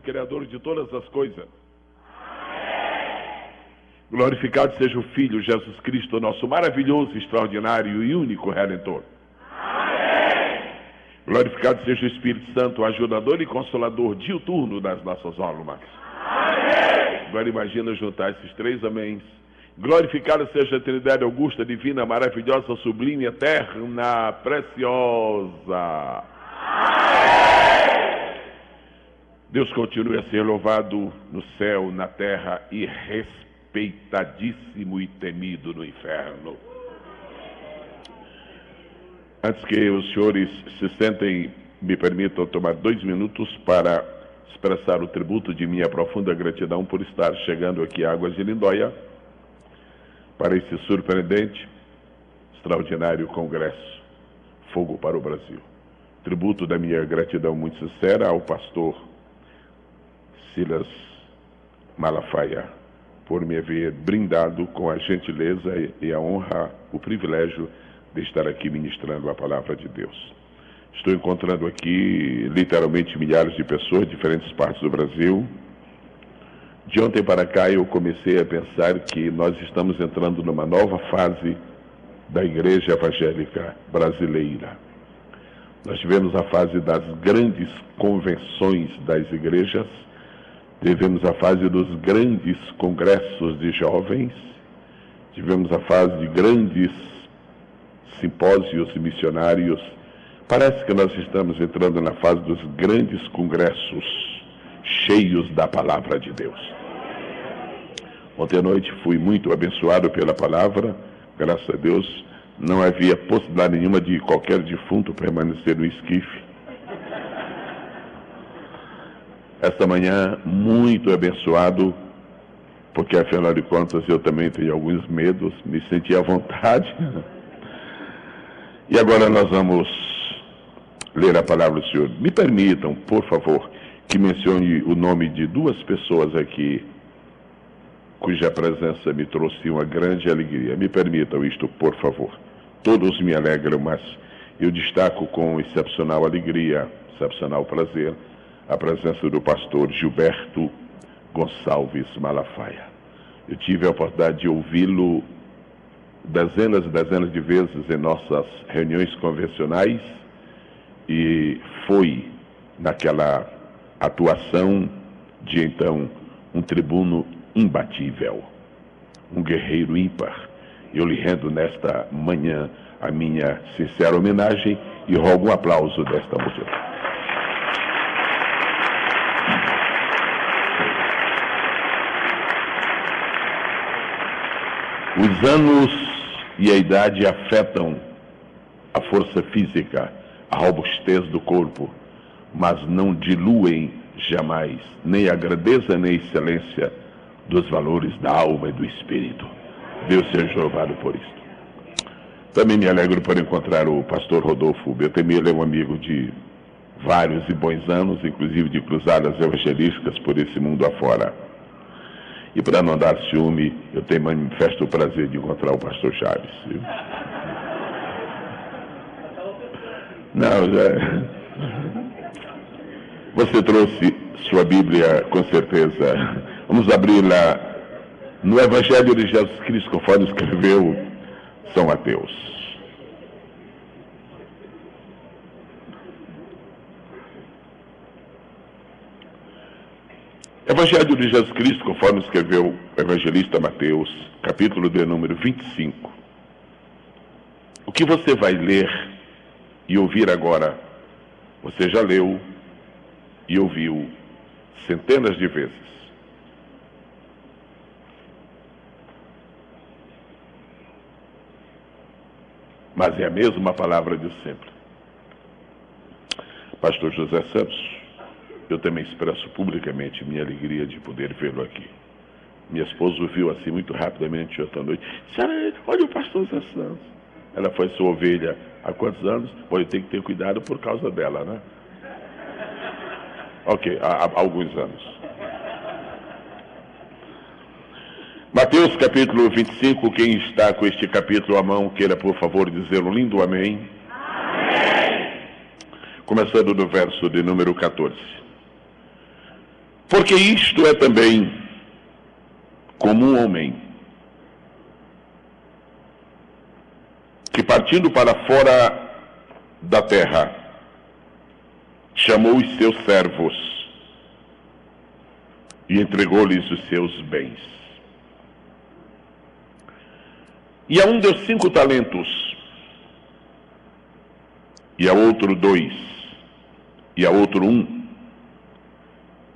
Criador de todas as coisas. Glorificado seja o Filho Jesus Cristo, nosso maravilhoso, extraordinário e único Redentor. Glorificado seja o Espírito Santo, ajudador e consolador diuturno das nossas almas. Agora imagina juntar esses três améns. Glorificada seja a Trindade augusta, divina, maravilhosa, sublime, eterna, preciosa. Deus continue a ser louvado no céu, na terra e respeitadíssimo e temido no inferno. Antes que os senhores se sentem, me permitam tomar 2 minutos para expressar o tributo de minha profunda gratidão por estar chegando aqui a Águas de Lindóia para esse surpreendente, extraordinário congresso Fogo para o Brasil. Tributo da minha gratidão muito sincera ao pastor Silas Malafaia por me haver brindado com a gentileza e a honra, o privilégio de estar aqui ministrando a palavra de Deus. Estou encontrando aqui literalmente milhares de pessoas de diferentes partes do Brasil. De ontem para cá eu comecei a pensar que nós estamos entrando numa nova fase da Igreja Evangélica Brasileira. Nós tivemos a fase das grandes convenções das igrejas, tivemos a fase dos grandes congressos de jovens, tivemos a fase de grandes simpósios missionários. Parece que nós estamos entrando na fase dos grandes congressos cheios da palavra de Deus. Ontem à noite fui muito abençoado pela palavra, graças a Deus. Não havia possibilidade nenhuma de qualquer defunto permanecer no esquife. Esta manhã, muito abençoado, porque afinal de contas eu também tenho alguns medos, me senti à vontade. E agora nós vamos ler a palavra do Senhor. Me permitam, por favor, que mencione o nome de 2 pessoas aqui, cuja presença me trouxe uma grande alegria. Me permitam isto, por favor. Todos me alegram, mas eu destaco com excepcional alegria, excepcional prazer, a presença do pastor Gilberto Gonçalves Malafaia. Eu tive a oportunidade de ouvi-lo dezenas e dezenas de vezes em nossas reuniões convencionais e foi naquela atuação de então um tribuno imbatível, um guerreiro ímpar. Eu lhe rendo nesta manhã a minha sincera homenagem e rogo um aplauso desta multidão. Os anos e a idade afetam a força física, a robustez do corpo, mas não diluem jamais nem a grandeza nem a excelência dos valores da alma e do espírito. Deus seja louvado por isto. Também me alegro por encontrar o pastor Rodolfo Beltemir. Ele é um amigo de vários e bons anos, inclusive de cruzadas evangelísticas por esse mundo afora. E para não dar ciúme, eu tenho manifesto o prazer de encontrar o pastor Chaves. Viu? Não, você trouxe sua Bíblia, com certeza. Vamos abri-la no Evangelho de Jesus Cristo, conforme escreveu São Mateus. Evangelho de Jesus Cristo, conforme escreveu o evangelista Mateus, capítulo de número 25. O que você vai ler e ouvir agora, você já leu e ouviu centenas de vezes. Mas é a mesma palavra de sempre. Pastor José Santos, eu também expresso publicamente minha alegria de poder vê-lo aqui. Minha esposa o viu assim muito rapidamente ontem à noite. Senhora, olha o pastor José Santos. Ela foi sua ovelha há quantos anos? Bom, eu tenho que ter cuidado por causa dela, né? Ok, há alguns anos. Mateus capítulo 25, quem está com este capítulo à mão, queira por favor dizer um lindo amém. Amém. Começando do verso de número 14. Porque isto é também como um homem que, partindo para fora da terra, chamou os seus servos e entregou-lhes os seus bens. E a um deu 5 talentos, e a outro 2, e a outro 1,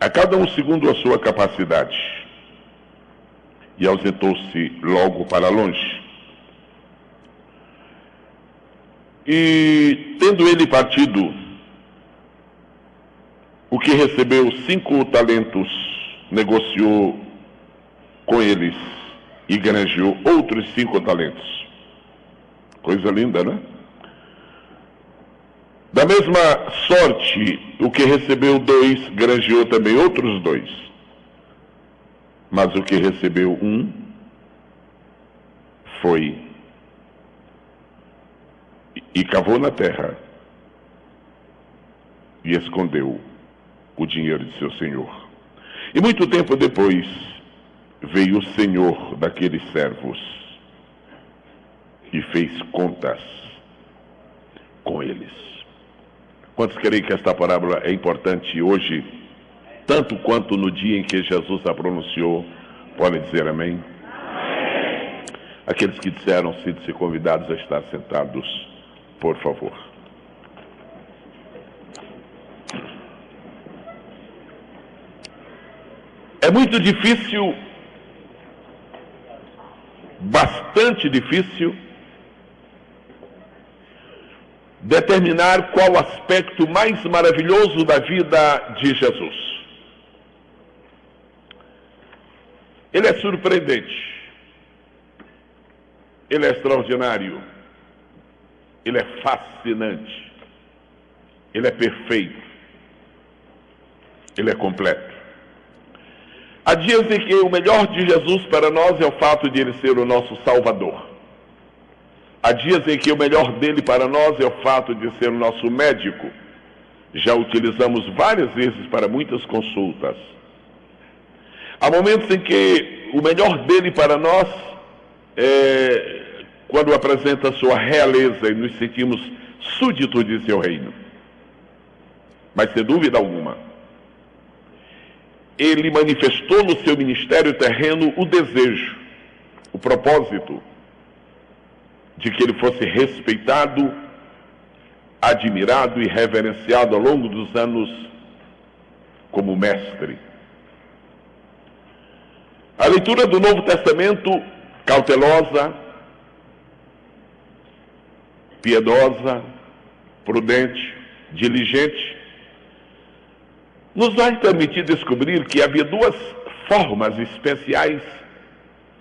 a cada um segundo a sua capacidade, e ausentou-se logo para longe. E, tendo ele partido, o que recebeu 5 talentos negociou com eles e granjeou outros 5 talentos. Coisa linda, né? Da mesma sorte, o que recebeu 2 granjeou também outros 2. Mas o que recebeu 1 foi e cavou na terra e escondeu o dinheiro de seu senhor. E muito tempo depois veio o senhor daqueles servos e fez contas com eles. Quantos creem que esta parábola é importante hoje, tanto quanto no dia em que Jesus a pronunciou? Podem dizer amém? Amém. Aqueles que disseram, sintam-se convidados a estar sentados, por favor. É muito difícil, bastante difícil, determinar qual o aspecto mais maravilhoso da vida de Jesus. Ele é surpreendente, ele é extraordinário, ele é fascinante, ele é perfeito, ele é completo. Há dias em que o melhor de Jesus para nós é o fato de ele ser o nosso Salvador. Há dias em que o melhor dele para nós é o fato de ser o nosso médico. Já utilizamos várias vezes para muitas consultas. Há momentos em que o melhor dele para nós é quando apresenta a sua realeza e nos sentimos súditos de seu reino. Mas sem dúvida alguma, ele manifestou no seu ministério terreno o desejo, o propósito de que ele fosse respeitado, admirado e reverenciado ao longo dos anos como mestre. A leitura do Novo Testamento, cautelosa, piedosa, prudente, diligente, nos vai permitir descobrir que havia 2 formas especiais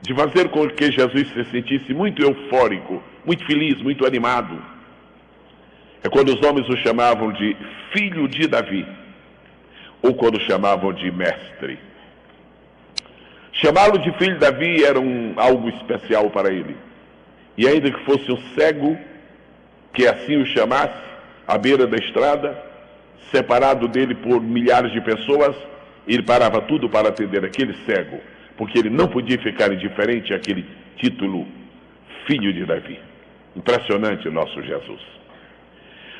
de fazer com que Jesus se sentisse muito eufórico, muito feliz, muito animado. É quando os homens o chamavam de filho de Davi, ou quando chamavam de mestre. Chamá-lo de filho de Davi era algo especial para ele. E ainda que fosse um cego, que assim o chamasse, à beira da estrada, separado dele por milhares de pessoas, ele parava tudo para atender aquele cego, porque ele não podia ficar indiferente àquele título, filho de Davi. Impressionante o nosso Jesus.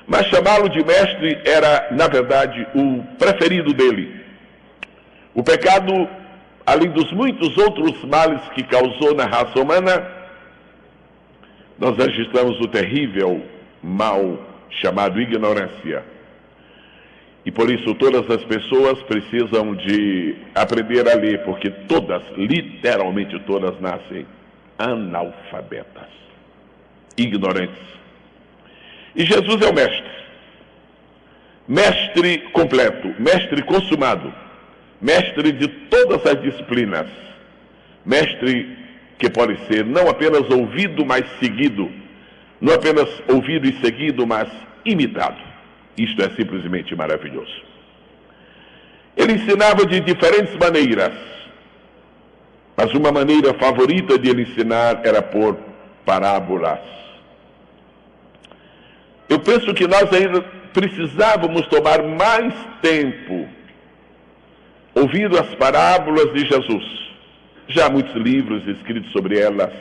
Mas chamá-lo de mestre era, na verdade, o preferido dele. O pecado, além dos muitos outros males que causou na raça humana, nós registramos o terrível mal chamado ignorância. E por isso todas as pessoas precisam de aprender a ler, porque todas, literalmente todas, nascem analfabetas, ignorantes. E Jesus é o mestre. Mestre completo, mestre consumado, mestre de todas as disciplinas, mestre que pode ser não apenas ouvido, mas seguido, não apenas ouvido e seguido, mas imitado. Isto é simplesmente maravilhoso. Ele ensinava de diferentes maneiras, mas uma maneira favorita de ele ensinar era por parábolas. Eu penso que nós ainda precisávamos tomar mais tempo ouvindo as parábolas de Jesus. Já há muitos livros escritos sobre elas,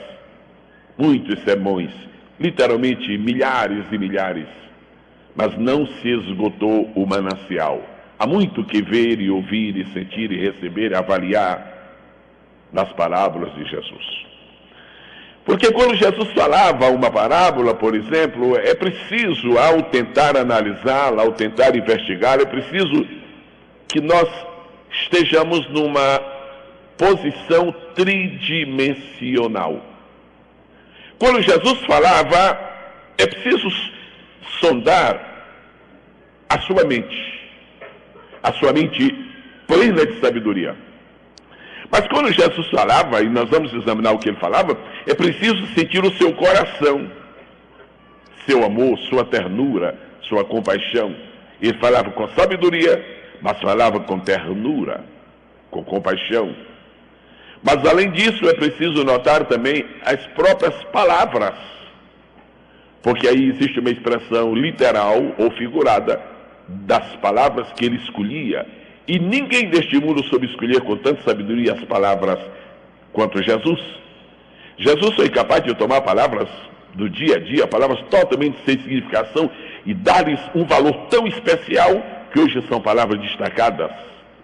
muitos sermões, literalmente milhares e milhares, mas não se esgotou o manancial. Há muito que ver e ouvir e sentir e receber e avaliar nas parábolas de Jesus. Porque quando Jesus falava uma parábola, por exemplo, é preciso, ao tentar analisá-la, ao tentar investigar, é preciso que nós estejamos numa posição tridimensional. Quando Jesus falava, é preciso sondar a sua mente plena de sabedoria. Mas quando Jesus falava, e nós vamos examinar o que ele falava, é preciso sentir o seu coração, seu amor, sua ternura, sua compaixão. Ele falava com sabedoria, mas falava com ternura, com compaixão. Mas além disso, é preciso notar também as próprias palavras, porque aí existe uma expressão literal ou figurada das palavras que ele escolhia. E ninguém deste mundo soube escolher com tanta sabedoria as palavras quanto Jesus. Jesus foi capaz de tomar palavras do dia a dia, palavras totalmente sem significação, e dar-lhes um valor tão especial que hoje são palavras destacadas.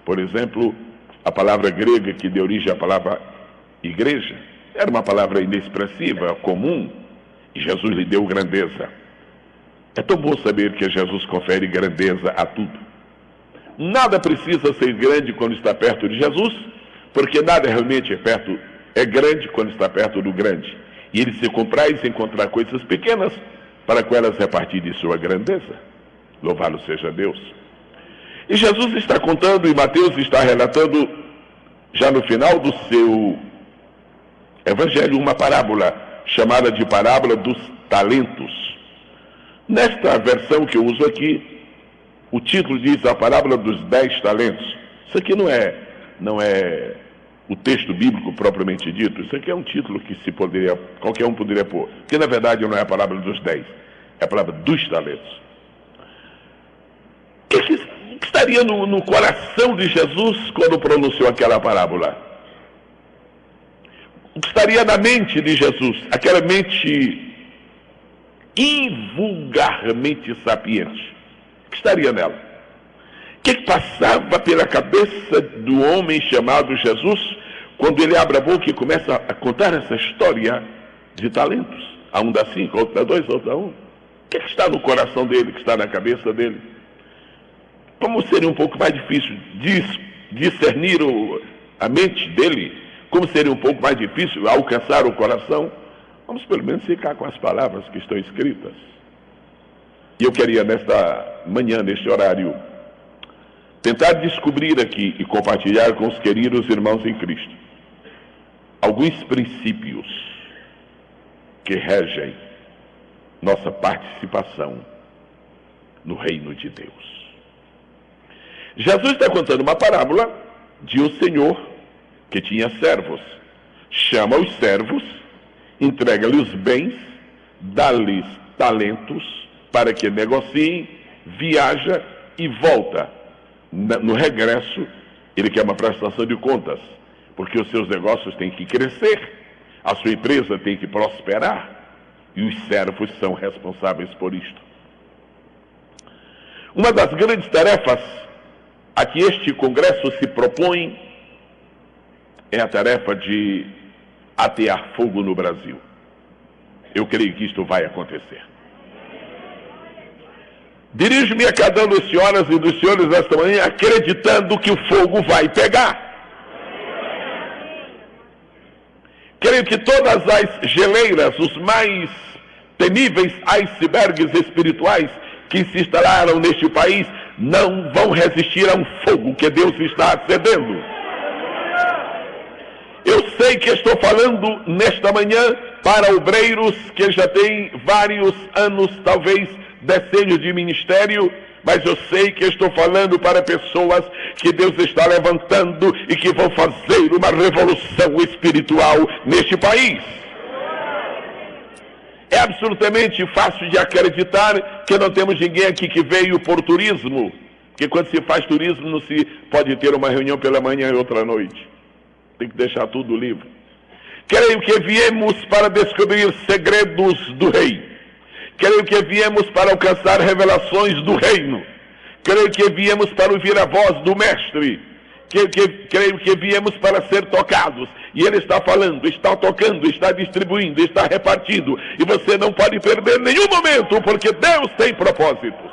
Por exemplo, a palavra grega que deu origem à palavra igreja era uma palavra inexpressiva, comum, e Jesus lhe deu grandeza. É tão bom saber que Jesus confere grandeza a tudo. Nada precisa ser grande quando está perto de Jesus, porque nada realmente é grande quando está perto do grande. E ele se compraz em encontrar coisas pequenas para com elas repartir de sua grandeza. Louvado seja Deus. E Jesus está contando, e Mateus está relatando, já no final do seu evangelho, uma parábola, chamada de parábola dos talentos. Nesta versão que eu uso aqui, o título diz a parábola dos 10 talentos. Isso aqui não é o texto bíblico propriamente dito. Isso aqui é um título que qualquer um poderia pôr. Porque na verdade não é a parábola dos 10, é a parábola dos talentos. O que estaria no coração de Jesus quando pronunciou aquela parábola? O que estaria na mente de Jesus? Aquela mente invulgarmente sapiente. O que estaria nela? O que passava pela cabeça do homem chamado Jesus quando ele abre a boca e começa a contar essa história de talentos? A um dá 5, a outro dá 2, a outro dá 1. O que está no coração dele, o que está na cabeça dele? Como seria um pouco mais difícil discernir a mente dele? Como seria um pouco mais difícil alcançar o coração? Vamos pelo menos ficar com as palavras que estão escritas. E eu queria nesta manhã, neste horário, tentar descobrir aqui e compartilhar com os queridos irmãos em Cristo alguns princípios que regem nossa participação no reino de Deus. Jesus está contando uma parábola de um senhor que tinha servos. Chama os servos, entrega-lhes os bens, dá-lhes talentos para que negociem, viaja e volta. No regresso, ele quer uma prestação de contas, porque os seus negócios têm que crescer, a sua empresa tem que prosperar, e os servos são responsáveis por isto. Uma das grandes tarefas a que este congresso se propõe é a tarefa de atear fogo no Brasil. Eu creio que isto vai acontecer. Dirijo-me a cada um das senhoras e dos senhores nesta manhã acreditando que o fogo vai pegar. Creio que todas as geleiras, os mais temíveis icebergs espirituais que se instalaram neste país não vão resistir a um fogo que Deus está acendendo. Eu sei que estou falando nesta manhã para obreiros que já têm vários anos, talvez decênios de ministério, mas eu sei que estou falando para pessoas que Deus está levantando e que vão fazer uma revolução espiritual neste país. É absolutamente fácil de acreditar que não temos ninguém aqui que veio por turismo, Porque quando se faz turismo, não se pode ter uma reunião pela manhã e outra à noite. Tem que deixar tudo livre. Creio que viemos para descobrir segredos do rei. Creio que viemos para alcançar revelações do reino. Creio que viemos para ouvir a voz do mestre. Creio que viemos para ser tocados. E ele está falando, está tocando, está distribuindo, está repartindo. E você não pode perder nenhum momento, porque Deus tem propósitos.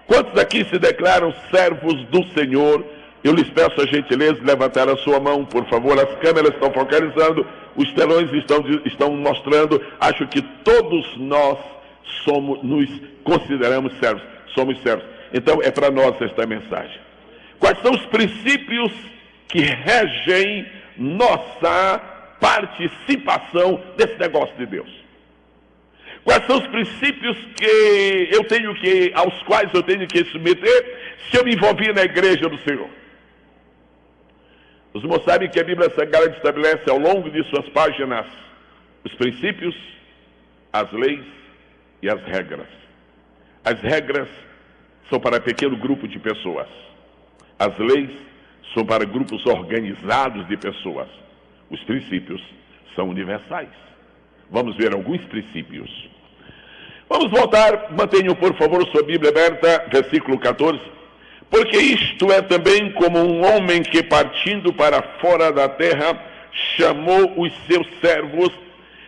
Quantos aqui se declaram servos do Senhor? Eu lhes peço a gentileza de levantar a sua mão, por favor. As câmeras estão focalizando, os telões estão mostrando. Acho que todos nós nos consideramos servos, somos servos. Então é para nós esta mensagem. Quais são os princípios que regem nossa participação desse negócio de Deus? Quais são os princípios aos quais eu tenho que submeter se eu me envolver na igreja do Senhor? Os irmãos sabem que a Bíblia Sagrada estabelece ao longo de suas páginas os princípios, as leis e as regras. As regras são para pequeno grupo de pessoas. As leis são para grupos organizados de pessoas. Os princípios são universais. Vamos ver alguns princípios. Vamos voltar, mantenham por favor sua Bíblia aberta, versículo 14. Porque isto é também como um homem que partindo para fora da terra, chamou os seus servos,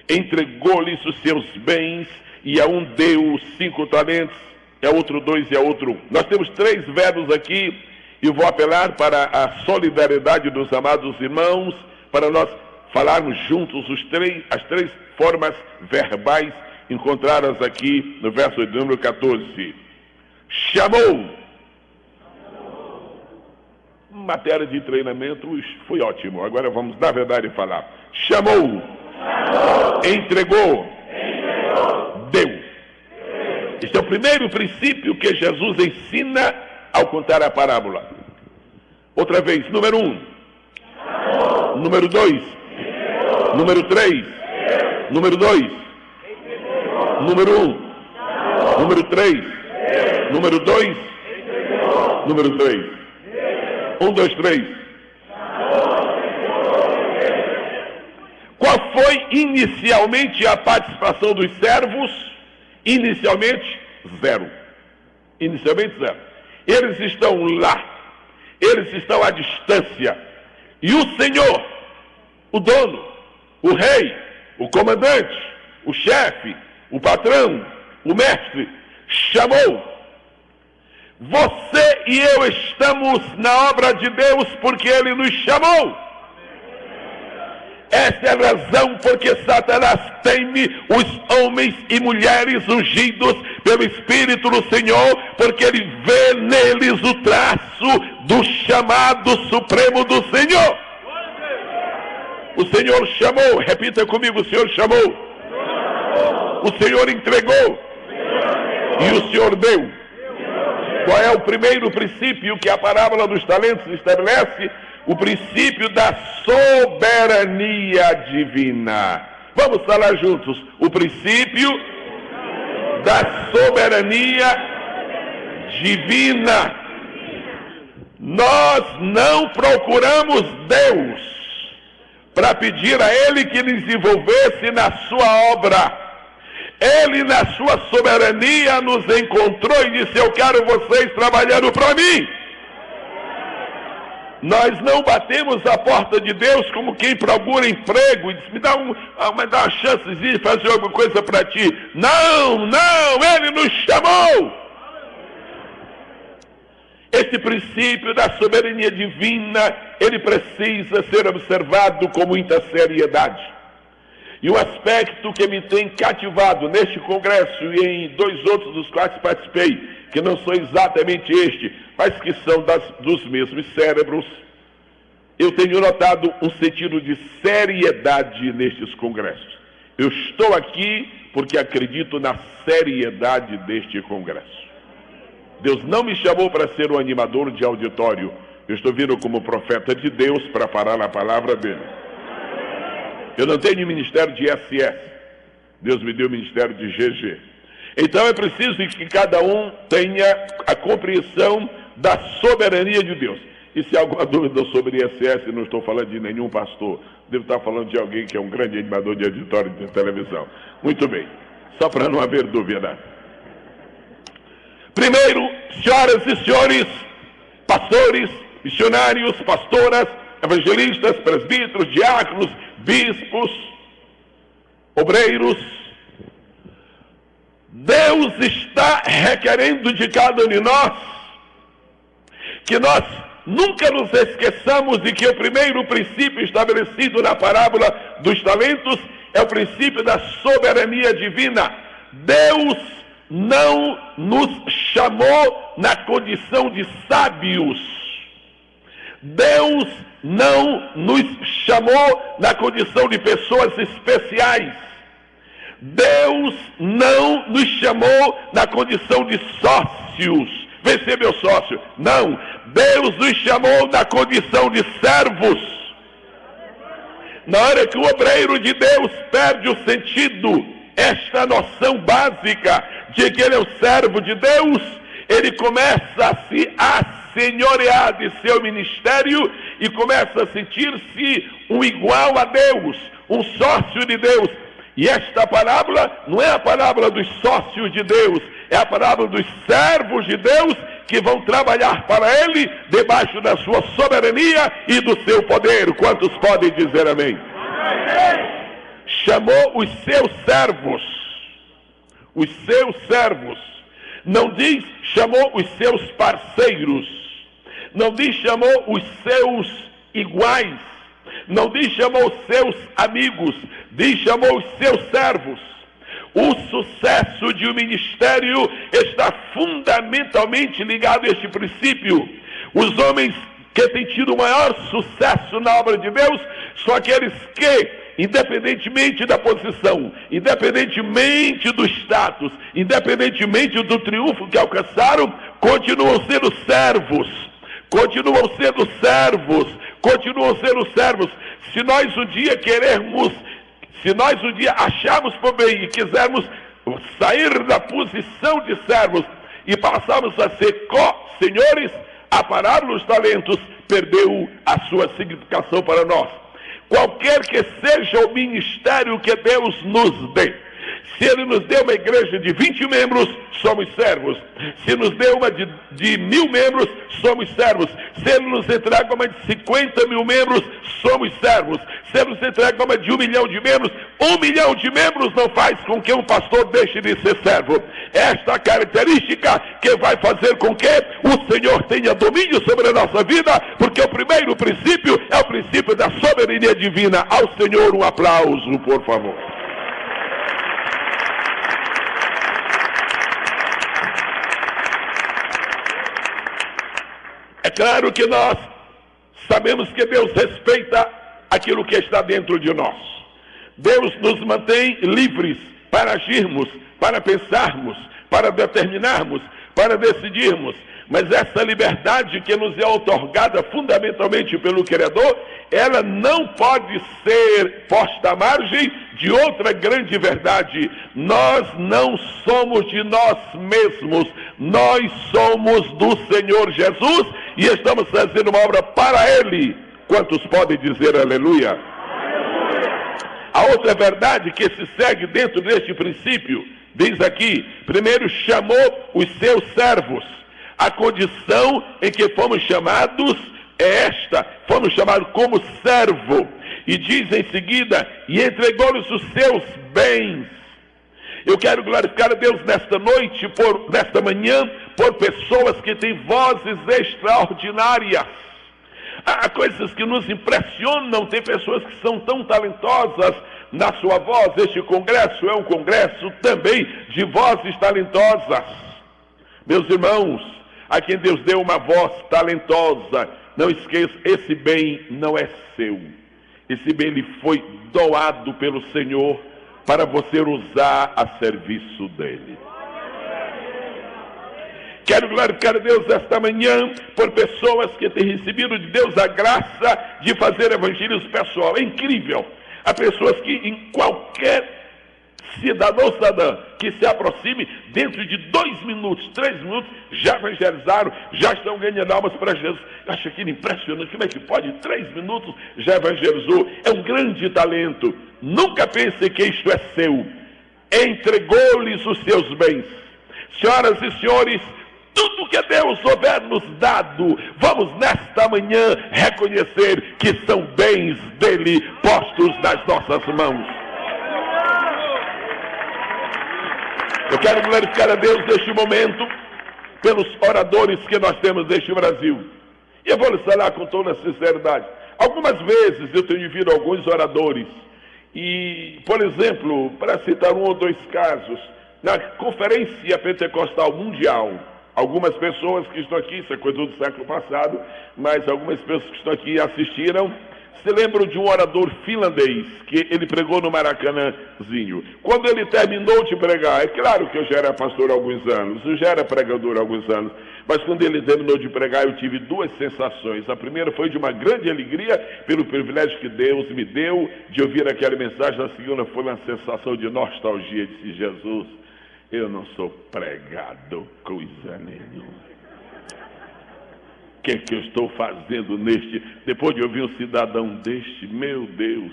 entregou-lhes os seus bens, e a um deu 5 talentos, e a outro 2 e a outro 1. Nós temos 3 verbos aqui, e vou apelar para a solidariedade dos amados irmãos, para nós falarmos juntos as 3 formas verbais encontradas aqui no verso de número 14. Chamou. Matéria de treinamento foi ótimo. Agora vamos, na verdade, falar. Chamou. Entregou. Deu. Este é o primeiro princípio que Jesus ensina ao contar a parábola. Outra vez, número 1. Número 2. Número 3. Número 2. Número 1. Número 3. Número 2. Número 3. 1, 2, 3. Qual foi inicialmente a participação dos servos? Inicialmente, 0. Inicialmente, 0. Eles estão lá. Eles estão à distância. E o Senhor, o dono, o rei, o comandante, o chefe, o patrão, o mestre, chamou. Você e eu estamos na obra de Deus porque Ele nos chamou. Esta é a razão porque Satanás teme os homens e mulheres ungidos pelo Espírito do Senhor, porque ele vê neles o traço do chamado supremo do Senhor. O Senhor chamou, repita comigo, o Senhor chamou. O Senhor entregou. E o Senhor deu. Qual é o primeiro princípio que a parábola dos talentos estabelece? O princípio da soberania divina. Vamos falar juntos. O princípio da soberania divina. Nós não procuramos Deus para pedir a Ele que nos envolvesse na sua obra. Ele, na sua soberania, nos encontrou e disse: eu quero vocês trabalhando para mim. Nós não batemos a porta de Deus como quem procura emprego e diz: me dá uma chance de fazer alguma coisa para ti. Não, Ele nos chamou. Este princípio da soberania divina, ele precisa ser observado com muita seriedade. E um aspecto que me tem cativado neste congresso e em 2 outros dos quais participei, que não são exatamente este, mas que são dos mesmos cérebros, eu tenho notado um sentido de seriedade nestes congressos. Eu estou aqui porque acredito na seriedade deste congresso. Deus não me chamou para ser um animador de auditório. Eu estou vindo como profeta de Deus para falar a palavra dele. Eu não tenho ministério de SS. Deus me deu o ministério de GG. Então é preciso que cada um tenha a compreensão da soberania de Deus. E se há alguma dúvida sobre ISS, não estou falando de nenhum pastor, devo estar falando de alguém que é um grande animador de auditório de televisão. Muito bem, só para não haver dúvida. Primeiro, senhoras e senhores, pastores, missionários, pastoras, evangelistas, presbíteros, diáconos, bispos, obreiros, Deus está requerendo de cada um de nós que nós nunca nos esqueçamos de que o primeiro princípio estabelecido na parábola dos talentos é o princípio da soberania divina. Deus não nos chamou na condição de sábios. Deus não nos chamou na condição de pessoas especiais. Deus não nos chamou na condição de sócios. Vem ser meu sócio. Não. Deus nos chamou na condição de servos. Na hora que o obreiro de Deus perde o sentido, esta noção básica de que ele é o servo de Deus, ele começa a se assenhorear de seu ministério e começa a sentir-se um igual a Deus, um sócio de Deus. E esta parábola não é a parábola dos sócios de Deus, é a parábola dos servos de Deus que vão trabalhar para Ele debaixo da sua soberania e do seu poder. Quantos podem dizer amém? Amém. Chamou os seus servos. Os seus servos. Não diz chamou os seus parceiros. Não diz chamou os seus iguais. Não diz chamou os seus amigos. Diz chamou os seus servos. O sucesso de um ministério está fundamentalmente ligado a este princípio. Os homens que têm tido o maior sucesso na obra de Deus são aqueles que, independentemente da posição, independentemente do status, independentemente do triunfo que alcançaram, continuam sendo servos. Continuam sendo servos. Continuam sendo servos. Se nós um dia querermos, se nós um dia acharmos por bem e quisermos sair da posição de servos e passarmos a ser co-senhores, a parábola dos talentos perdeu a sua significação para nós. Qualquer que seja o ministério que Deus nos dê, se Ele nos deu uma igreja de 20 membros, somos servos. Se nos deu uma de 1.000 membros, somos servos. Se Ele nos entrega uma de 50 mil membros, somos servos. Se Ele nos entrega uma de 1 milhão de membros, 1 milhão de membros não faz com que um pastor deixe de ser servo. Esta característica que vai fazer com que o Senhor tenha domínio sobre a nossa vida, porque o primeiro princípio é o princípio da soberania divina. Ao Senhor um aplauso, por favor. É claro que nós sabemos que Deus respeita aquilo que está dentro de nós. Deus nos mantém livres para agirmos, para pensarmos, para determinarmos, para decidirmos. Mas essa liberdade que nos é outorgada fundamentalmente pelo Criador, ela não pode ser posta à margem de outra grande verdade. Nós não somos de nós mesmos, nós somos do Senhor Jesus e estamos fazendo uma obra para Ele. Quantos podem dizer aleluia? Aleluia. A outra verdade que se segue dentro deste princípio, diz aqui, primeiro chamou os seus servos. A condição em que fomos chamados é esta, fomos chamados como servo. E diz em seguida, e entregou-lhes os seus bens. Eu quero glorificar a Deus nesta noite, nesta manhã, por pessoas que têm vozes extraordinárias. Há coisas que nos impressionam, tem pessoas que são tão talentosas na sua voz. Este congresso é um congresso também de vozes talentosas. Meus irmãos, a quem Deus deu uma voz talentosa, não esqueça, esse bem não é seu. Esse bem lhe foi doado pelo Senhor para você usar a serviço dele. Quero glorificar a Deus esta manhã por pessoas que têm recebido de Deus a graça de fazer evangelismo pessoal. É incrível. Há pessoas que em qualquer cidadão, cidadã, que se aproxime, dentro de 2 minutos, 3 minutos, já evangelizaram, já estão ganhando almas para Jesus. Eu acho aquilo impressionante, como é que pode? 3 minutos já evangelizou, é um grande talento. Nunca pense que isto é seu. Entregou-lhes os seus bens. Senhoras e senhores, tudo que Deus houver nos dado, vamos nesta manhã reconhecer que são bens dele postos nas nossas mãos. Eu quero glorificar a Deus neste momento pelos oradores que nós temos neste Brasil. E eu vou lhes falar com toda a sinceridade. Algumas vezes eu tenho visto alguns oradores e, por exemplo, para citar 1 ou 2 casos, na Conferência Pentecostal Mundial, algumas pessoas que estão aqui, isso é coisa do século passado, mas algumas pessoas que estão aqui assistiram, se lembram de um orador finlandês, que ele pregou no Maracanãzinho. Quando ele terminou de pregar, é claro que eu já era pastor há alguns anos, eu já era pregador há alguns anos, mas quando ele terminou de pregar, eu tive 2 sensações. A primeira foi de uma grande alegria pelo privilégio que Deus me deu de ouvir aquela mensagem. A segunda foi uma sensação de nostalgia. Disse: Jesus, eu não sou pregado coisa nenhuma. O que é que eu estou fazendo depois de ouvir um cidadão deste? Meu Deus!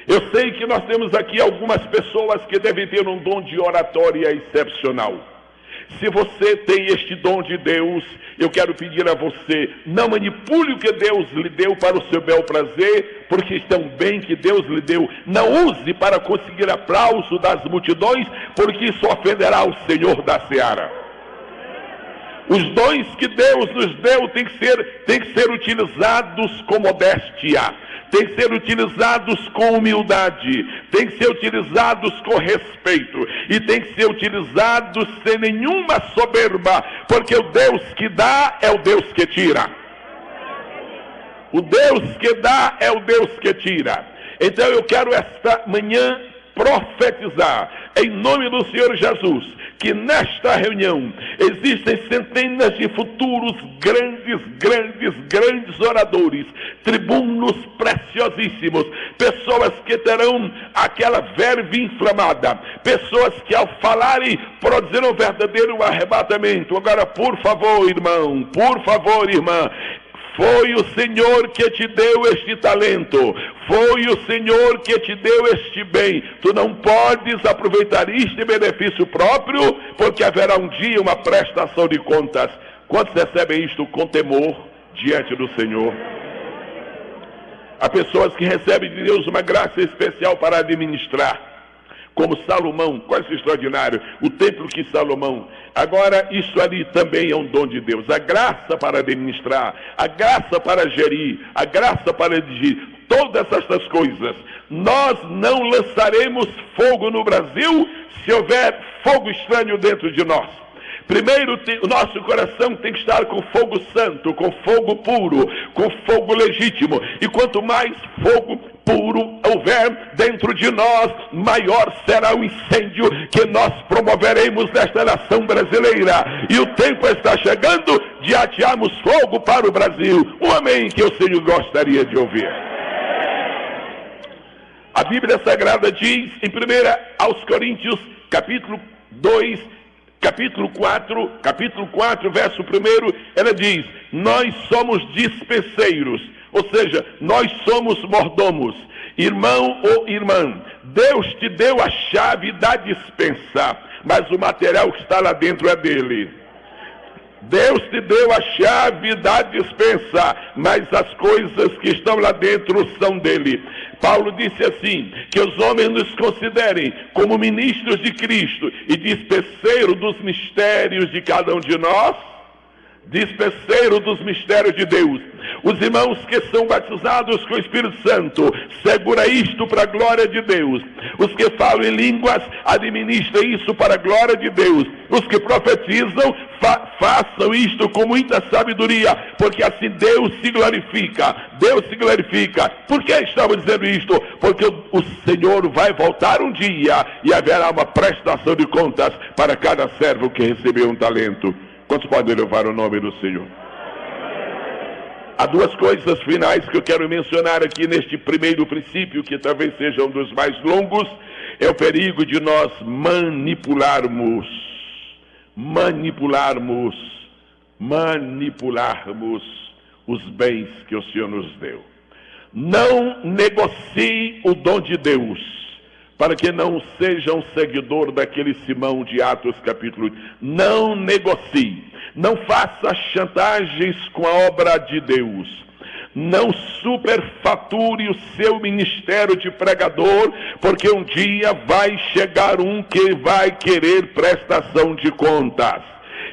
Eu sei que nós temos aqui algumas pessoas que devem ter um dom de oratória excepcional. Se você tem este dom de Deus, eu quero pedir a você, não manipule o que Deus lhe deu para o seu bel prazer, porque isto é um bem que Deus lhe deu. Não use para conseguir aplauso das multidões, porque isso ofenderá o Senhor da seara. Os dons que Deus nos deu têm que ser utilizados com modéstia, têm que ser utilizados com humildade, têm que ser utilizados com respeito e têm que ser utilizados sem nenhuma soberba, porque o Deus que dá é o Deus que tira. O Deus que dá é o Deus que tira. Então eu quero esta manhã profetizar, em nome do Senhor Jesus, que nesta reunião existem centenas de futuros grandes oradores, tribunos preciosíssimos, pessoas que terão aquela verve inflamada, pessoas que ao falarem produzirão verdadeiro arrebatamento. Agora, por favor, irmão, por favor, irmã, foi o Senhor que te deu este talento, foi o Senhor que te deu este bem. Tu não podes aproveitar isto em benefício próprio, porque haverá um dia uma prestação de contas. Quantos recebem isto com temor diante do Senhor? Há pessoas que recebem de Deus uma graça especial para administrar, como Salomão. Quase extraordinário, o templo que Salomão. Agora, isso ali também é um dom de Deus. A graça para administrar, a graça para gerir, a graça para dirigir, todas estas coisas. Nós não lançaremos fogo no Brasil se houver fogo estranho dentro de nós. Primeiro, o nosso coração tem que estar com fogo santo, com fogo puro, com fogo legítimo. E quanto mais fogo puro houver dentro de nós, maior será o incêndio que nós promoveremos nesta nação brasileira. E o tempo está chegando de atearmos fogo para o Brasil. Um amém que o Senhor gostaria de ouvir. A Bíblia Sagrada diz em 1 aos Coríntios, capítulo 4, verso 1, ela diz: nós somos dispenseiros, ou seja, nós somos mordomos. Irmão ou irmã, Deus te deu a chave da dispensa, mas o material que está lá dentro é dele. Deus te deu a chave da dispensa, mas as coisas que estão lá dentro são dele. Paulo disse assim, que os homens nos considerem como ministros de Cristo e dispenseiro dos mistérios de cada um de nós, dispenseiro dos mistérios de Deus. Os irmãos que são batizados com o Espírito Santo, segura isto para a glória de Deus. Os que falam em línguas, administra isso para a glória de Deus. Os que profetizam, façam isto com muita sabedoria, porque assim Deus se glorifica. Deus se glorifica. Por que estamos dizendo isto? Porque o Senhor vai voltar um dia e haverá uma prestação de contas para cada servo que recebeu um talento. Quantos podem louvar o nome do Senhor? Há 2 coisas finais que eu quero mencionar aqui neste primeiro princípio, que talvez seja um dos mais longos, É o perigo de nós manipularmos os bens que o Senhor nos deu. Não negocie o dom de Deus, para que não seja um seguidor daquele Simão de Atos capítulo 8. Não negocie, não faça chantagens com a obra de Deus. Não superfature o seu ministério de pregador, porque um dia vai chegar um que vai querer prestação de contas.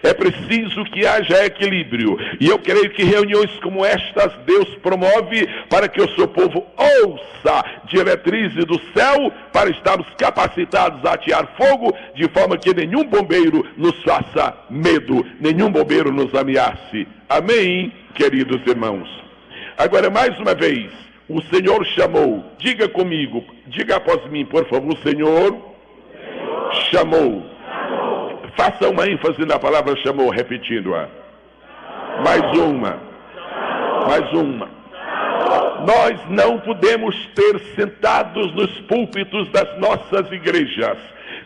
É preciso que haja equilíbrio, e eu creio que reuniões como estas Deus promove para que o seu povo ouça diretrizes do céu, para estarmos capacitados a atear fogo, de forma que nenhum bombeiro nos faça medo, nenhum bombeiro nos ameace. Amém, queridos irmãos? Agora, mais uma vez, o Senhor chamou. Diga comigo, diga após mim, por favor. O Senhor chamou. Faça uma ênfase na palavra chamou, repetindo-a. Mais uma. Nós não podemos ter sentados nos púlpitos das nossas igrejas,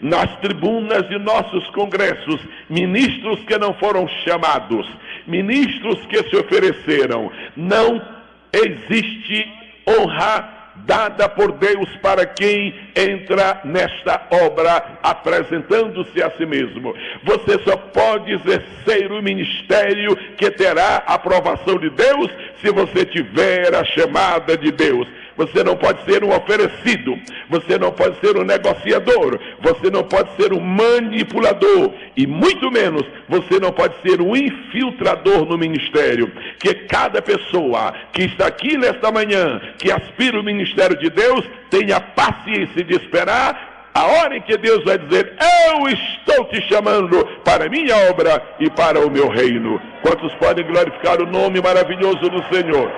nas tribunas de nossos congressos, ministros que não foram chamados, ministros que se ofereceram. Não existe honra dada por Deus para quem entra nesta obra apresentando-se a si mesmo. Você só pode exercer o ministério que terá a aprovação de Deus se você tiver a chamada de Deus. Você não pode ser um oferecido, você não pode ser um negociador, você não pode ser um manipulador, e muito menos você não pode ser um infiltrador no ministério. Que cada pessoa que está aqui nesta manhã, que aspira o ministério de Deus, tenha paciência de esperar a hora em que Deus vai dizer: eu estou te chamando para a minha obra e para o meu reino. Quantos podem glorificar o nome maravilhoso do Senhor?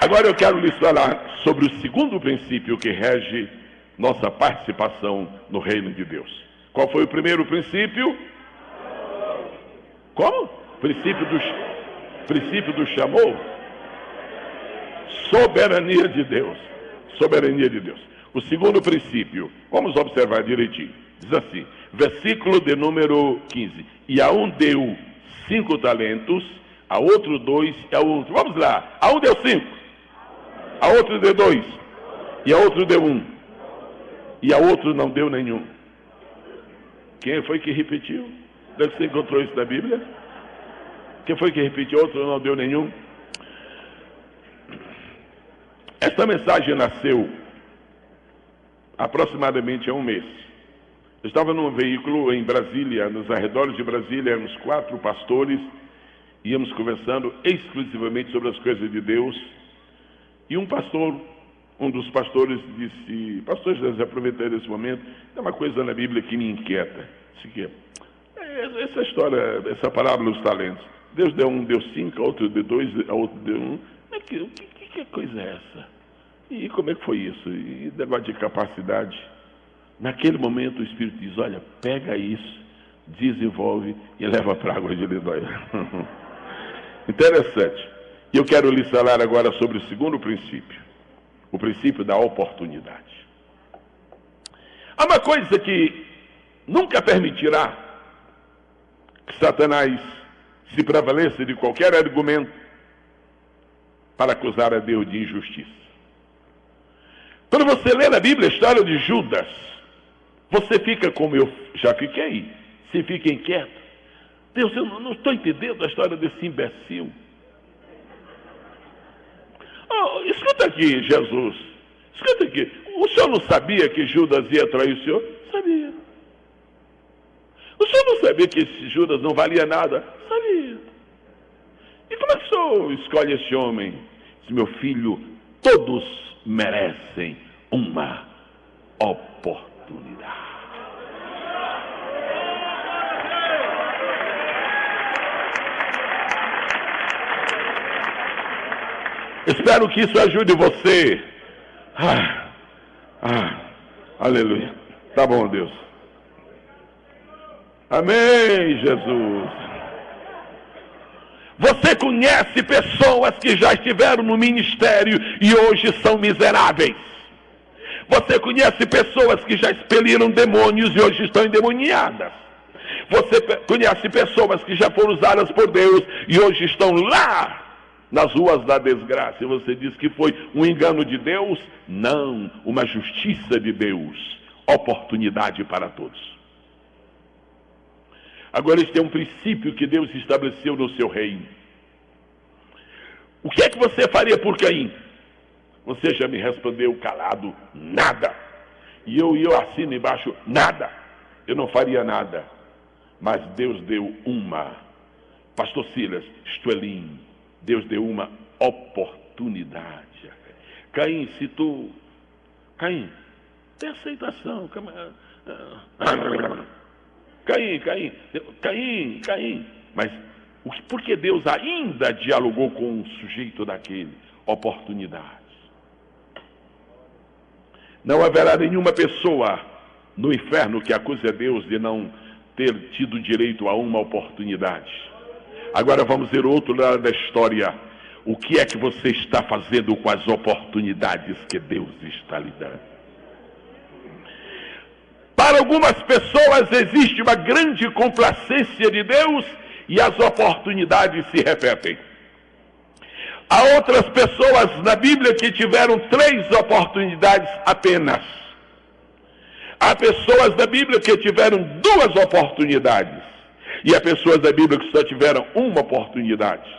Agora eu quero lhes falar sobre o segundo princípio que rege nossa participação no reino de Deus. Qual foi o primeiro princípio? Como? Princípio do chamou? Soberania de Deus. Soberania de Deus. O segundo princípio, vamos observar direitinho. Diz assim, versículo de número 15. E a um deu 5 talentos, a outro 2, e a outro... Vamos lá. A um deu 5. A outro deu 2, e a outro deu 1, e a outro não deu nenhum. Quem foi que repetiu? Deve ser encontrou isso na Bíblia? Quem foi que repetiu? Outro não deu nenhum. Esta mensagem nasceu aproximadamente há um mês. Eu estava num veículo em Brasília, nos arredores de Brasília, éramos 4 pastores, íamos conversando exclusivamente sobre as coisas de Deus. E um dos pastores disse: pastor Jesus, aproveitei desse momento, tem uma coisa na Bíblia que me inquieta. Essa história, essa parábola dos talentos. Deus deu 1, deu 5, a outro deu 2, a outro deu 1. Que coisa é essa? E como é que foi isso? E negócio de capacidade. Naquele momento o Espírito diz: olha, pega isso, desenvolve e leva para a água de Lindóia. Interessante. E eu quero lhes falar agora sobre o segundo princípio, o princípio da oportunidade. Há uma coisa que nunca permitirá que Satanás se prevaleça de qualquer argumento para acusar a Deus de injustiça. Quando você lê na Bíblia a história de Judas, você fica como eu já fiquei, você fica inquieto. Deus, eu não estou entendendo a história desse imbecil. Escuta aqui, Jesus. Escuta aqui. O senhor não sabia que Judas ia trair o senhor? Sabia. O senhor não sabia que esse Judas não valia nada? Sabia. E como é que o senhor escolhe esse homem? Diz: meu filho, todos merecem uma oportunidade. Espero que isso ajude você. Aleluia. Tá bom, Deus. Amém, Jesus. Você conhece pessoas que já estiveram no ministério e hoje são miseráveis. Você conhece pessoas que já expeliram demônios e hoje estão endemoniadas. Você conhece pessoas que já foram usadas por Deus e hoje estão lá nas ruas da desgraça. E você diz que foi um engano de Deus? Não, uma justiça de Deus. Oportunidade para todos. Agora, este é um princípio que Deus estabeleceu no seu reino. O que é que você faria por Caim? Você já me respondeu calado, nada. E eu assino embaixo, nada. Eu não faria nada. Mas Deus deu uma. Pastor Silas, Estuelim, Deus deu uma oportunidade. Caim, se tu... Caim, tem aceitação. Caim. Mas por que Deus ainda dialogou com o sujeito daquele? Oportunidade. Não haverá nenhuma pessoa no inferno que acuse a Deus de não ter tido direito a uma oportunidade. Agora vamos ver o outro lado da história. O que é que você está fazendo com as oportunidades que Deus está lhe dando? Para algumas pessoas existe uma grande complacência de Deus e as oportunidades se repetem. Há outras pessoas na Bíblia que tiveram 3 oportunidades apenas. Há pessoas da Bíblia que tiveram 2 oportunidades. E há pessoas da Bíblia que só tiveram uma oportunidade.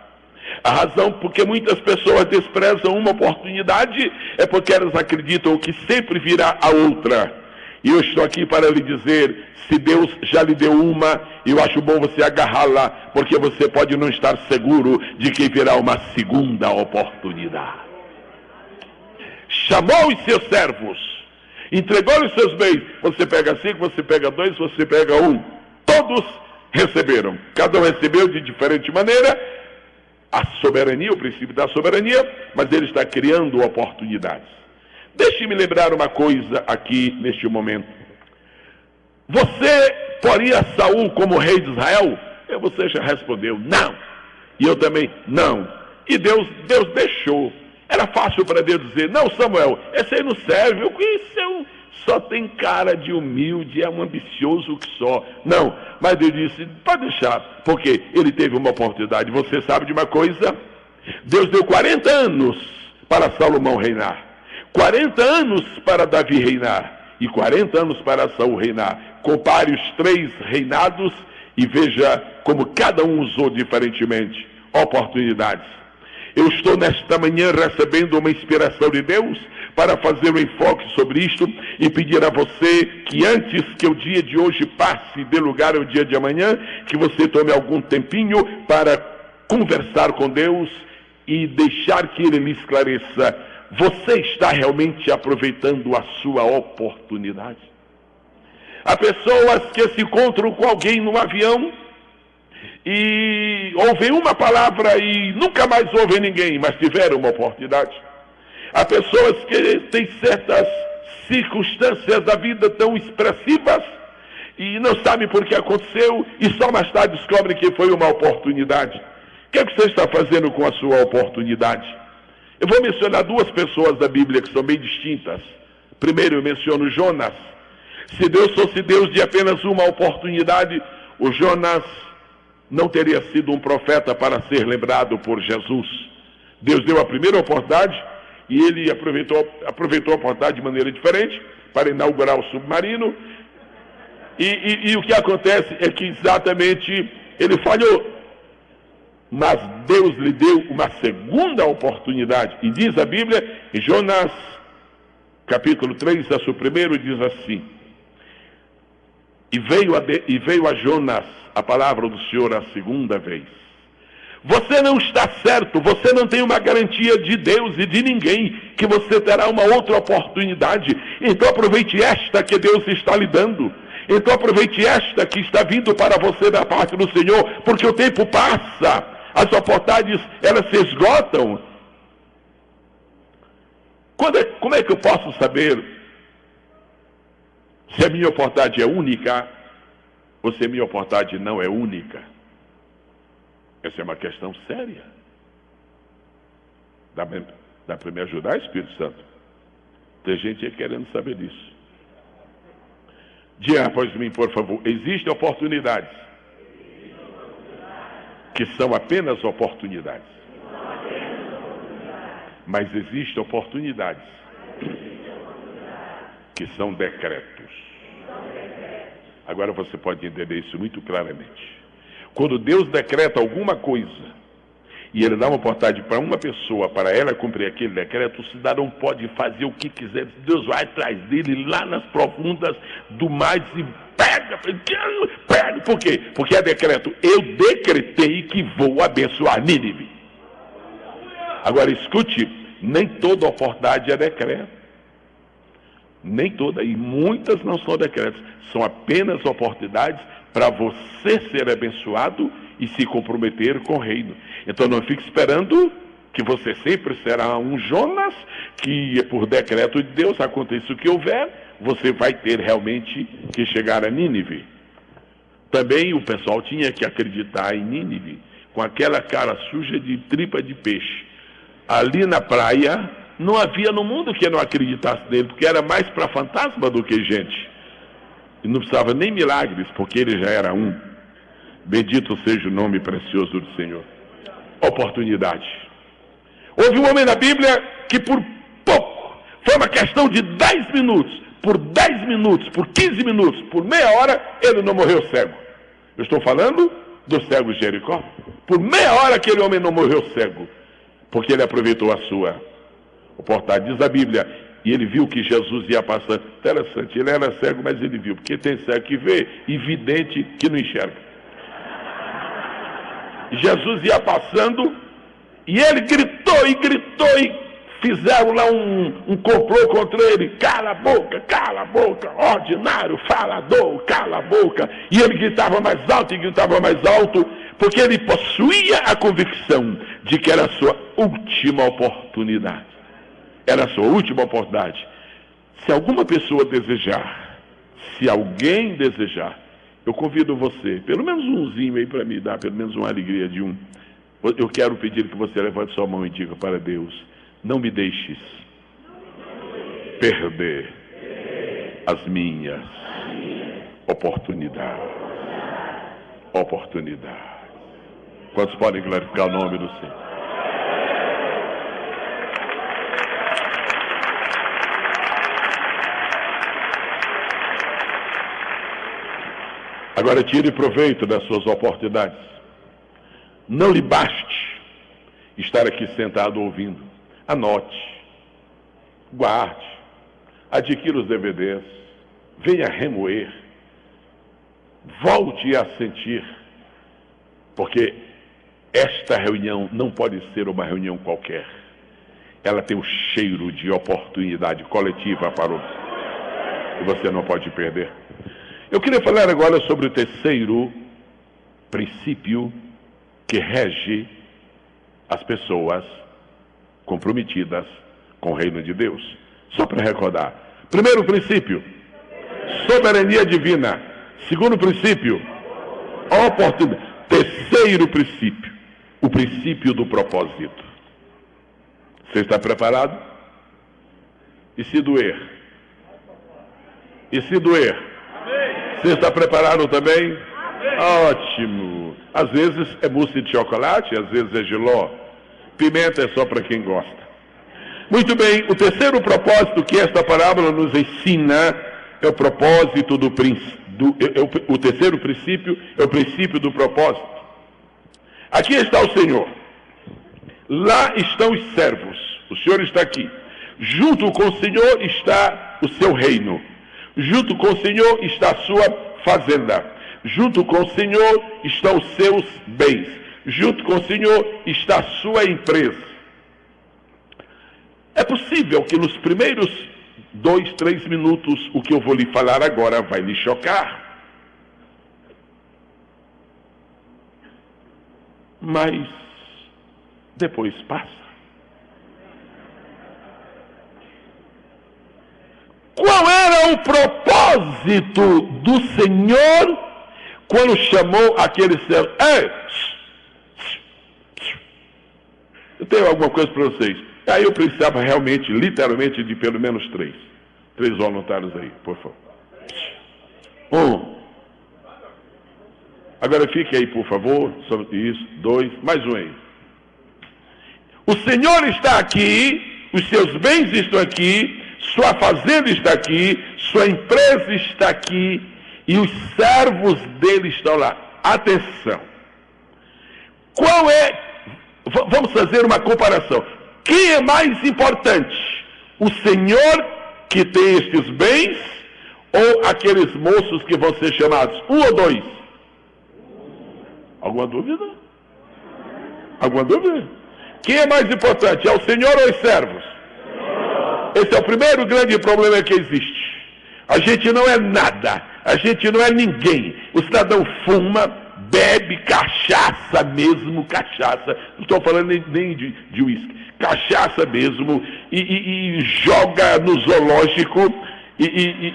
A razão porque muitas pessoas desprezam uma oportunidade é porque elas acreditam que sempre virá a outra. E eu estou aqui para lhe dizer, se Deus já lhe deu uma, eu acho bom você agarrá-la, porque você pode não estar seguro de que virá uma segunda oportunidade. Chamou os seus servos, entregou os seus bens, você pega 5, você pega 2, você pega 1. Todos receberam, cada um recebeu de diferente maneira, a soberania, o princípio da soberania, mas ele está criando oportunidades. Deixe-me lembrar uma coisa aqui neste momento. Você poria Saul como rei de Israel? Você já respondeu, não. E eu também, não. E Deus deixou. Era fácil para Deus dizer, não, Samuel, esse aí não serve. Eu conheço, só tem cara de humilde, é um ambicioso que só. Não, mas Deus disse, pode deixar, porque ele teve uma oportunidade. Você sabe de uma coisa? Deus deu 40 anos para Salomão reinar. 40 anos para Davi reinar e 40 anos para Saul reinar. Compare os 3 reinados e veja como cada um usou diferentemente oportunidades. Eu estou nesta manhã recebendo uma inspiração de Deus para fazer um enfoque sobre isto e pedir a você que antes que o dia de hoje passe e dê lugar ao dia de amanhã, que você tome algum tempinho para conversar com Deus e deixar que Ele lhe esclareça. Você está realmente aproveitando a sua oportunidade? Há pessoas que se encontram com alguém no avião e ouvem uma palavra e nunca mais ouvem ninguém, mas tiveram uma oportunidade. Há pessoas que têm certas circunstâncias da vida tão expressivas e não sabem por que aconteceu e só mais tarde descobrem que foi uma oportunidade. O que é que você está fazendo com a sua oportunidade? Eu vou mencionar 2 pessoas da Bíblia que são bem distintas. Primeiro eu menciono Jonas. Se Deus fosse Deus de apenas uma oportunidade, o Jonas não teria sido um profeta para ser lembrado por Jesus. Deus deu a primeira oportunidade e ele aproveitou a oportunidade de maneira diferente para inaugurar o submarino. E o que acontece é que exatamente ele falhou. Mas Deus lhe deu uma segunda oportunidade. E diz a Bíblia, em Jonas, capítulo 3, verso 1, diz assim: E veio a Jonas a palavra do Senhor a segunda vez. Você não está certo, você não tem uma garantia de Deus e de ninguém que você terá uma outra oportunidade. Então aproveite esta que Deus está lhe dando. Então aproveite esta que está vindo para você da parte do Senhor, porque o tempo passa. As oportunidades, elas se esgotam. Como é que eu posso saber se a minha oportunidade é única ou se a minha oportunidade não é única? Essa é uma questão séria. Dá para me ajudar, Espírito Santo? Tem gente aí querendo saber disso. Diga após mim, por favor. Existem oportunidades que são apenas oportunidades. Mas existem oportunidades que são decretos. Agora você pode entender isso muito claramente. Quando Deus decreta alguma coisa e Ele dá uma oportunidade para uma pessoa, para ela cumprir aquele decreto, o cidadão pode fazer o que quiser. Deus vai atrás dele lá nas profundas do mar e pega. Por quê? Porque é decreto. Eu decretei que vou abençoar Nínive. Agora escute, nem toda oportunidade é decreto. Nem toda, e muitas não são decretos. São apenas oportunidades para você ser abençoado e se comprometer com o reino. Então não fique esperando que você sempre será um Jonas, que por decreto de Deus, aconteça o que houver, você vai ter realmente que chegar a Nínive. Também o pessoal tinha que acreditar em Nínive, com aquela cara suja de tripa de peixe. Ali na praia, não havia no mundo que não acreditasse nele, porque era mais para fantasma do que gente. E não precisava nem milagres, porque ele já era um. Bendito seja o nome precioso do Senhor. Oportunidade. Houve um homem na Bíblia que por pouco, foi uma questão de 10 minutos, por 10 minutos, por 15 minutos, por meia hora, ele não morreu cego. Eu estou falando do cego de Jericó. Por meia hora aquele homem não morreu cego, porque ele aproveitou a sua oportunidade. Diz a Bíblia, e ele viu que Jesus ia passando. Interessante, ele era cego, mas ele viu, porque tem cego que vê e vidente que não enxerga. Jesus ia passando e ele gritou e fizeram lá um complô contra ele. Cala a boca, ordinário, falador, cala a boca. E ele gritava mais alto, porque ele possuía a convicção de que era a sua última oportunidade. Era a sua última oportunidade. Se alguma pessoa desejar, se alguém desejar, eu convido você, pelo menos umzinho aí para me dar, pelo menos uma alegria de um. Eu quero pedir que você levante sua mão e diga para Deus, não me deixes perder as minhas oportunidades. Quantos podem glorificar o nome do Senhor? Agora tire proveito das suas oportunidades. Não lhe baste estar aqui sentado ouvindo. Anote, guarde, adquira os DVDs, venha remoer, volte a sentir, porque esta reunião não pode ser uma reunião qualquer. Ela tem o cheiro de oportunidade coletiva para o que você não pode perder. Eu queria falar agora sobre o terceiro princípio que rege as pessoas comprometidas com o reino de Deus. Só para recordar. Primeiro princípio, soberania divina. Segundo princípio, oportunidade. Terceiro princípio, o princípio do propósito. Você está preparado? E se doer? Você está preparado também? Ótimo. Às vezes é mousse de chocolate, às vezes é jiló. Pimenta é só para quem gosta. Muito bem, o terceiro propósito que esta parábola nos ensina é o propósito o terceiro princípio é o princípio do propósito. Aqui está o Senhor. Lá estão os servos. O Senhor está aqui. Junto com o Senhor está o seu reino. Junto com o Senhor está a sua fazenda. Junto com o Senhor estão os seus bens. Junto com o Senhor está a sua empresa. É possível que nos primeiros 2, 3 minutos o que eu vou lhe falar agora vai lhe chocar. Mas depois passa. Qual era o propósito do Senhor quando chamou aquele servo? tenho alguma coisa para vocês. Aí eu precisava realmente, literalmente, de pelo menos 3 voluntários aí, por favor. 1. Agora fique aí, por favor. Isso, 2, mais um aí. O Senhor está aqui, os seus bens estão aqui, sua fazenda está aqui, sua empresa está aqui e os servos dele estão lá. Atenção. Qual é... Vamos fazer uma comparação. Quem é mais importante? O Senhor que tem estes bens ou aqueles moços que vão ser chamados? 1 ou 2? Alguma dúvida? Alguma dúvida? Quem é mais importante? É o Senhor ou os servos? Esse é o primeiro grande problema que existe. A gente não é nada. A gente não é ninguém. O cidadão fuma, bebe cachaça mesmo, cachaça. Não estou falando nem de uísque. Cachaça mesmo. E joga no zoológico. E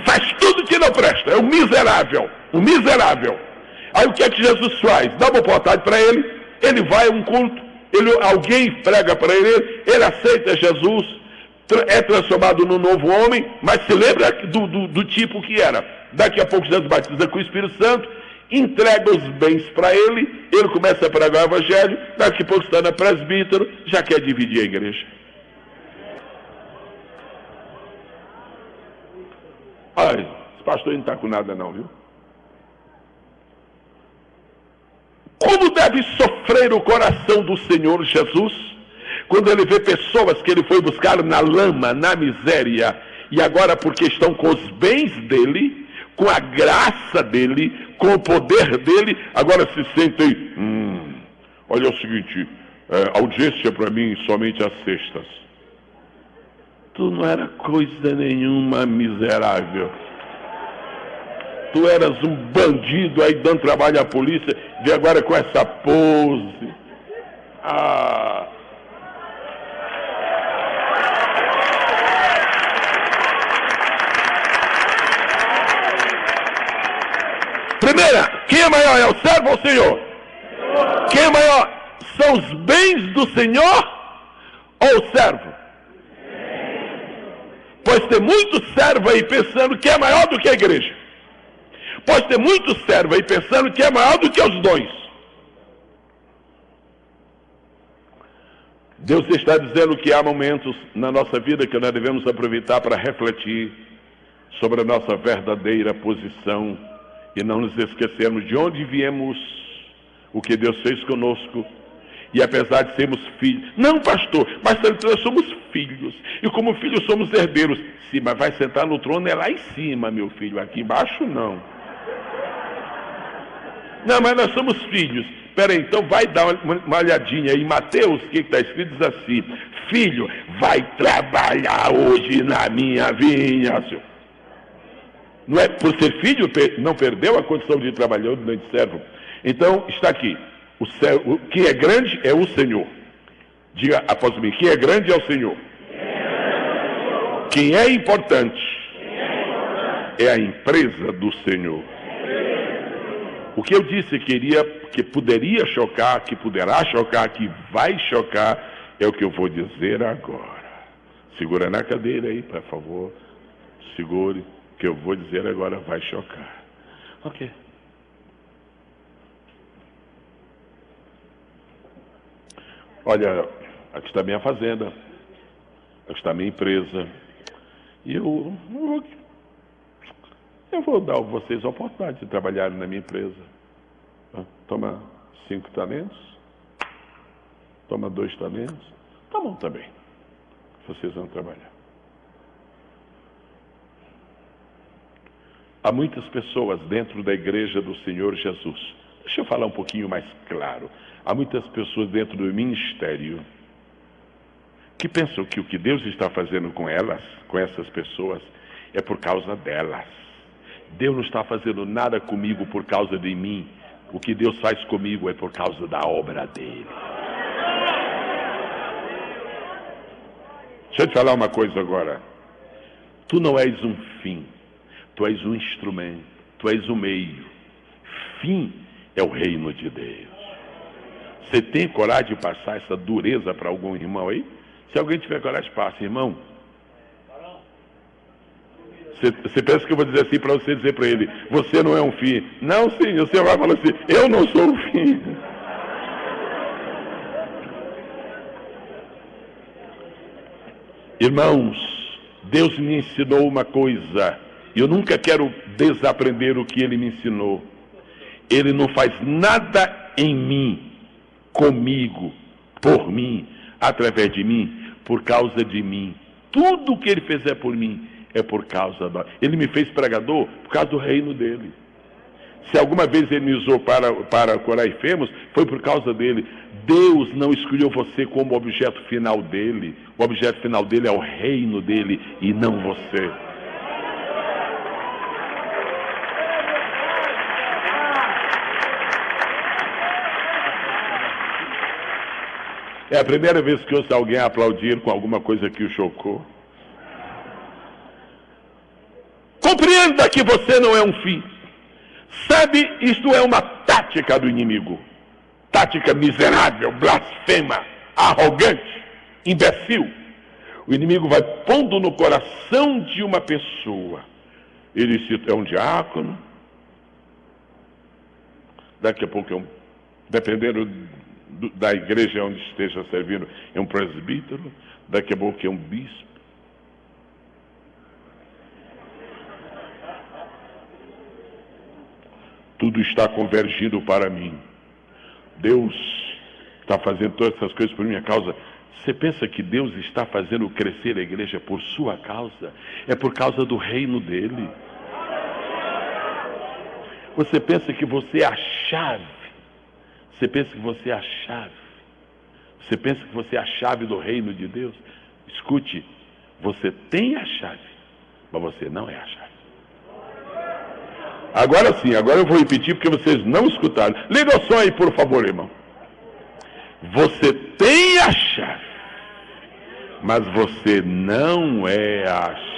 faz tudo que não presta. É um miserável. Um miserável. Aí o que é que Jesus faz? Dá uma oportunidade para ele. Ele vai a um culto. Alguém prega para ele. Ele aceita Jesus. É transformado num novo homem, mas se lembra do tipo que era. Daqui a pouco Jesus batiza com o Espírito Santo, entrega os bens para ele, ele começa a pregar o Evangelho, daqui a pouco está na presbítero, já quer dividir a igreja. Ai, esse pastor não está com nada não, viu? Como deve sofrer o coração do Senhor Jesus quando ele vê pessoas que ele foi buscar na lama, na miséria, e agora porque estão com os bens dele, com a graça dele, com o poder dele, agora se sentem, olha o seguinte, audiência para mim somente às sextas. Tu não era coisa nenhuma, miserável. Tu eras um bandido aí dando trabalho à polícia, e agora com essa pose. Primeira, quem é maior? É o servo ou o Senhor? Quem é maior? São os bens do Senhor ou o servo? Pode ter muito servo aí pensando que é maior do que a igreja. Pode ter muito servo aí pensando que é maior do que os dons. Deus está dizendo que há momentos na nossa vida que nós devemos aproveitar para refletir sobre a nossa verdadeira posição e não nos esquecermos de onde viemos, o que Deus fez conosco. E apesar de sermos filhos, não pastor, mas nós somos filhos, e como filhos somos herdeiros. Sim, mas vai sentar no trono é lá em cima, meu filho, aqui embaixo não. Não, mas nós somos filhos. Espera aí, então vai dar uma olhadinha aí. Mateus, o que está escrito? Diz assim: filho, vai trabalhar hoje na minha vinha, senhor. Não é por ser filho, não perdeu a condição de trabalhador, nem de servo. Então, está aqui. Quem é grande é o Senhor. Diga após mim: quem é grande é o Senhor. Quem é importante é a empresa do Senhor. O que eu disse que poderia chocar, que poderá chocar, que vai chocar, é o que eu vou dizer agora. Segura na cadeira aí, por favor. Segure. O que eu vou dizer agora vai chocar. Ok. Olha, aqui está a minha fazenda, aqui está a minha empresa, e eu vou dar a vocês a oportunidade de trabalharem na minha empresa. Toma 5 talentos, toma 2 talentos, tá bom também, vocês vão trabalhar. Há muitas pessoas dentro da igreja do Senhor Jesus. Deixa eu falar um pouquinho mais claro. Há muitas pessoas dentro do ministério que pensam que o que Deus está fazendo com elas, com essas pessoas, é por causa delas. Deus não está fazendo nada comigo por causa de mim. O que Deus faz comigo é por causa da obra dele. Deixa eu te falar uma coisa agora. Tu não és um fim. Tu és um instrumento. Tu és o meio. Fim é o reino de Deus. Você tem coragem de passar essa dureza para algum irmão aí? Se alguém tiver coragem, passa, irmão. Você pensa que eu vou dizer assim para você dizer para ele, você não é um fim. Não, sim, você vai falar assim, eu não sou o fim. Irmãos, Deus me ensinou uma coisa, e eu nunca quero desaprender o que Ele me ensinou. Ele não faz nada em mim, comigo, por mim, através de mim, por causa de mim. Tudo que Ele fizer por mim é por causa da... Ele me fez pregador por causa do reino dele. Se alguma vez Ele me usou para curar enfermos, foi por causa dele. Deus não escolheu você como objeto final dele. O objeto final dele é o reino dele e não você. É a primeira vez que eu ouço alguém aplaudir com alguma coisa que o chocou. Compreenda que você não é um fim. Sabe, isto é uma tática do inimigo. Tática miserável, blasfema, arrogante, imbecil. O inimigo vai pondo no coração de uma pessoa. Ele é um diácono. Daqui a pouco dependendo da igreja onde esteja servindo, é um presbítero. Daqui a pouco é um bispo. Tudo está convergindo para mim. Deus está fazendo todas essas coisas por minha causa. Você pensa que Deus está fazendo crescer a igreja por sua causa? É por causa do reino dele. Você pensa que você é a chave? Você pensa que você é a chave? Você pensa que você é a chave do reino de Deus? Escute, você tem a chave, mas você não é a chave. Agora sim, agora eu vou repetir porque vocês não escutaram. Liga o som aí, por favor, irmão. Você tem a chave, mas você não é a chave.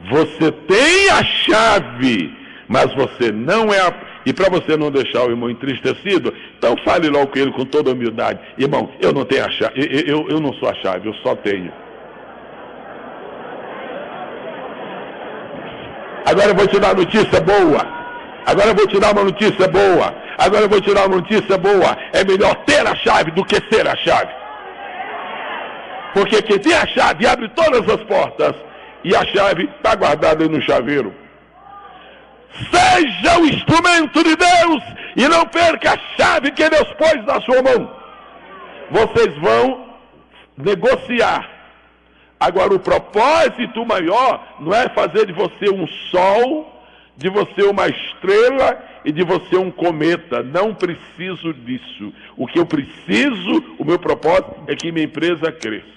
Você tem a chave, mas você não é a... E para você não deixar o irmão entristecido, então fale logo com ele com toda humildade. Irmão, eu não tenho a chave, eu não sou a chave, eu só tenho. Agora eu vou te dar uma notícia boa. Agora eu vou te dar uma notícia boa. Agora eu vou te dar uma notícia boa. É melhor ter a chave do que ser a chave. Porque quem tem a chave abre todas as portas. E a chave está guardada no chaveiro. Seja o instrumento de Deus e não perca a chave que Deus pôs na sua mão. Vocês vão negociar. Agora, o propósito maior não é fazer de você um sol, de você uma estrela e de você um cometa. Não preciso disso. O que eu preciso, o meu propósito é que minha empresa cresça.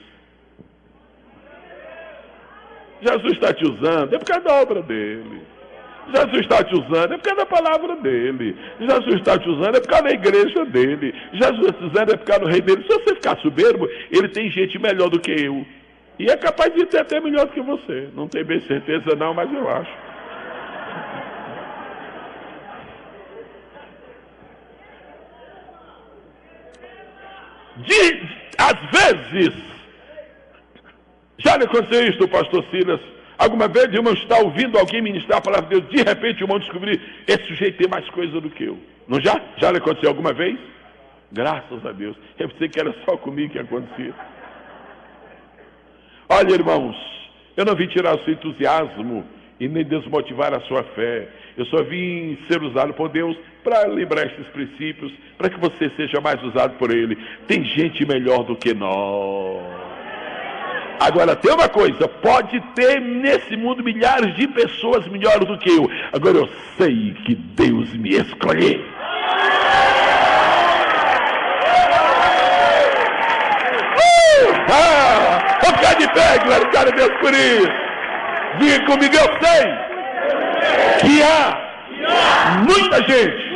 Jesus está te usando, é por causa da obra dele. Jesus está te usando, é por causa da palavra dele. Jesus está te usando, é por causa da igreja dele. Jesus está te usando, é por causa do rei dele. Se você ficar soberbo, ele tem gente melhor do que eu. E é capaz de ter até melhor do que você. Não tenho bem certeza não, mas eu acho. Às vezes, já lhe aconteceu isso, pastor Silas? Alguma vez o irmão está ouvindo alguém ministrar a palavra de Deus, de repente o irmão descobrir, esse sujeito tem mais coisa do que eu. Não já? Já lhe aconteceu alguma vez? Graças a Deus. Eu pensei que era só comigo que acontecia. Olha, irmãos, eu não vim tirar o seu entusiasmo e nem desmotivar a sua fé. Eu só vim ser usado por Deus para lembrar esses princípios, para que você seja mais usado por Ele. Tem gente melhor do que nós. Agora, tem uma coisa, pode ter nesse mundo milhares de pessoas melhores do que eu. Agora, eu sei que Deus me escolheu. Vou ficar de pé, glorificar a Deus por isso. Diga comigo, eu sei que há muita gente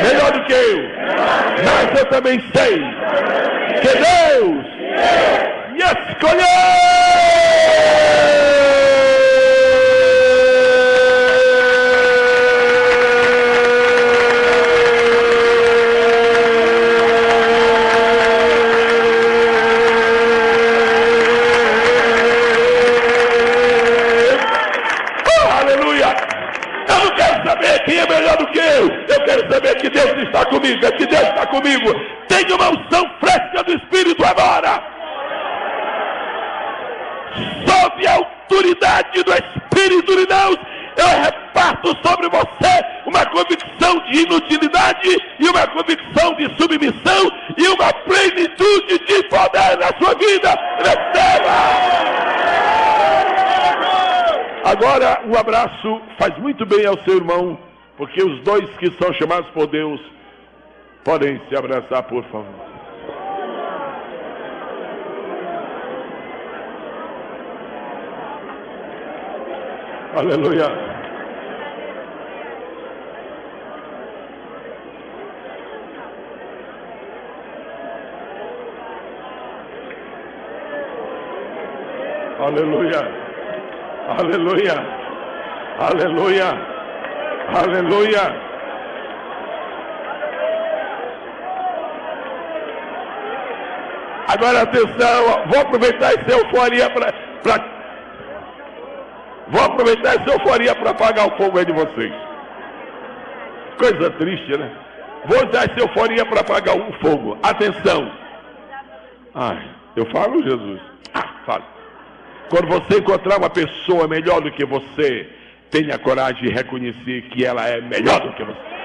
melhor do que eu. Mas eu também sei que Deus me escolheu! saber quem é melhor do que eu quero saber que Deus está comigo, é que Deus está comigo. Tenha uma unção fresca do Espírito agora. Sob a autoridade do Espírito de Deus, eu reparto sobre você uma convicção de inutilidade e uma convicção de submissão e uma plenitude de poder na sua vida. Receba! Agora, um abraço faz muito bem ao seu irmão, porque os dois que são chamados por Deus podem se abraçar, por favor. Aleluia. Aleluia. Aleluia. Aleluia. Aleluia. Agora atenção, vou aproveitar essa euforia para apagar o fogo aí de vocês. Coisa triste, né? Vou usar essa euforia para apagar o fogo. Atenção. Ai, eu falo, Jesus? Falo. Quando você encontrar uma pessoa melhor do que você, tenha coragem de reconhecer que ela é melhor do que você.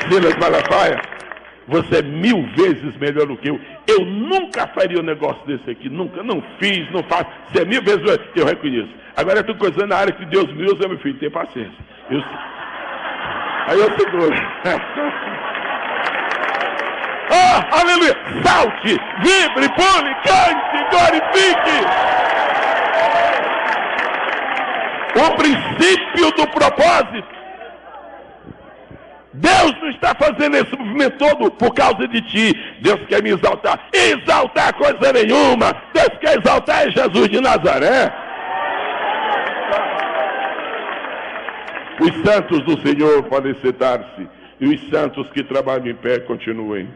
Silas Malafaia, você é 1000 vezes melhor do que eu. Eu nunca faria um negócio desse aqui, nunca, não fiz, não faço. Você é 1000 vezes melhor que eu reconheço. Agora eu estou coisando na área que Deus me usa, meu filho, tenha paciência. Aí eu seguro. Aleluia! Salte, vibre, pule, cante, glorifique. O princípio do propósito. Deus não está fazendo esse movimento todo por causa de ti. Deus quer me exaltar. Exaltar coisa nenhuma. Deus quer exaltar é Jesus de Nazaré. Os santos do Senhor podem sentar-se. E os santos que trabalham em pé continuem.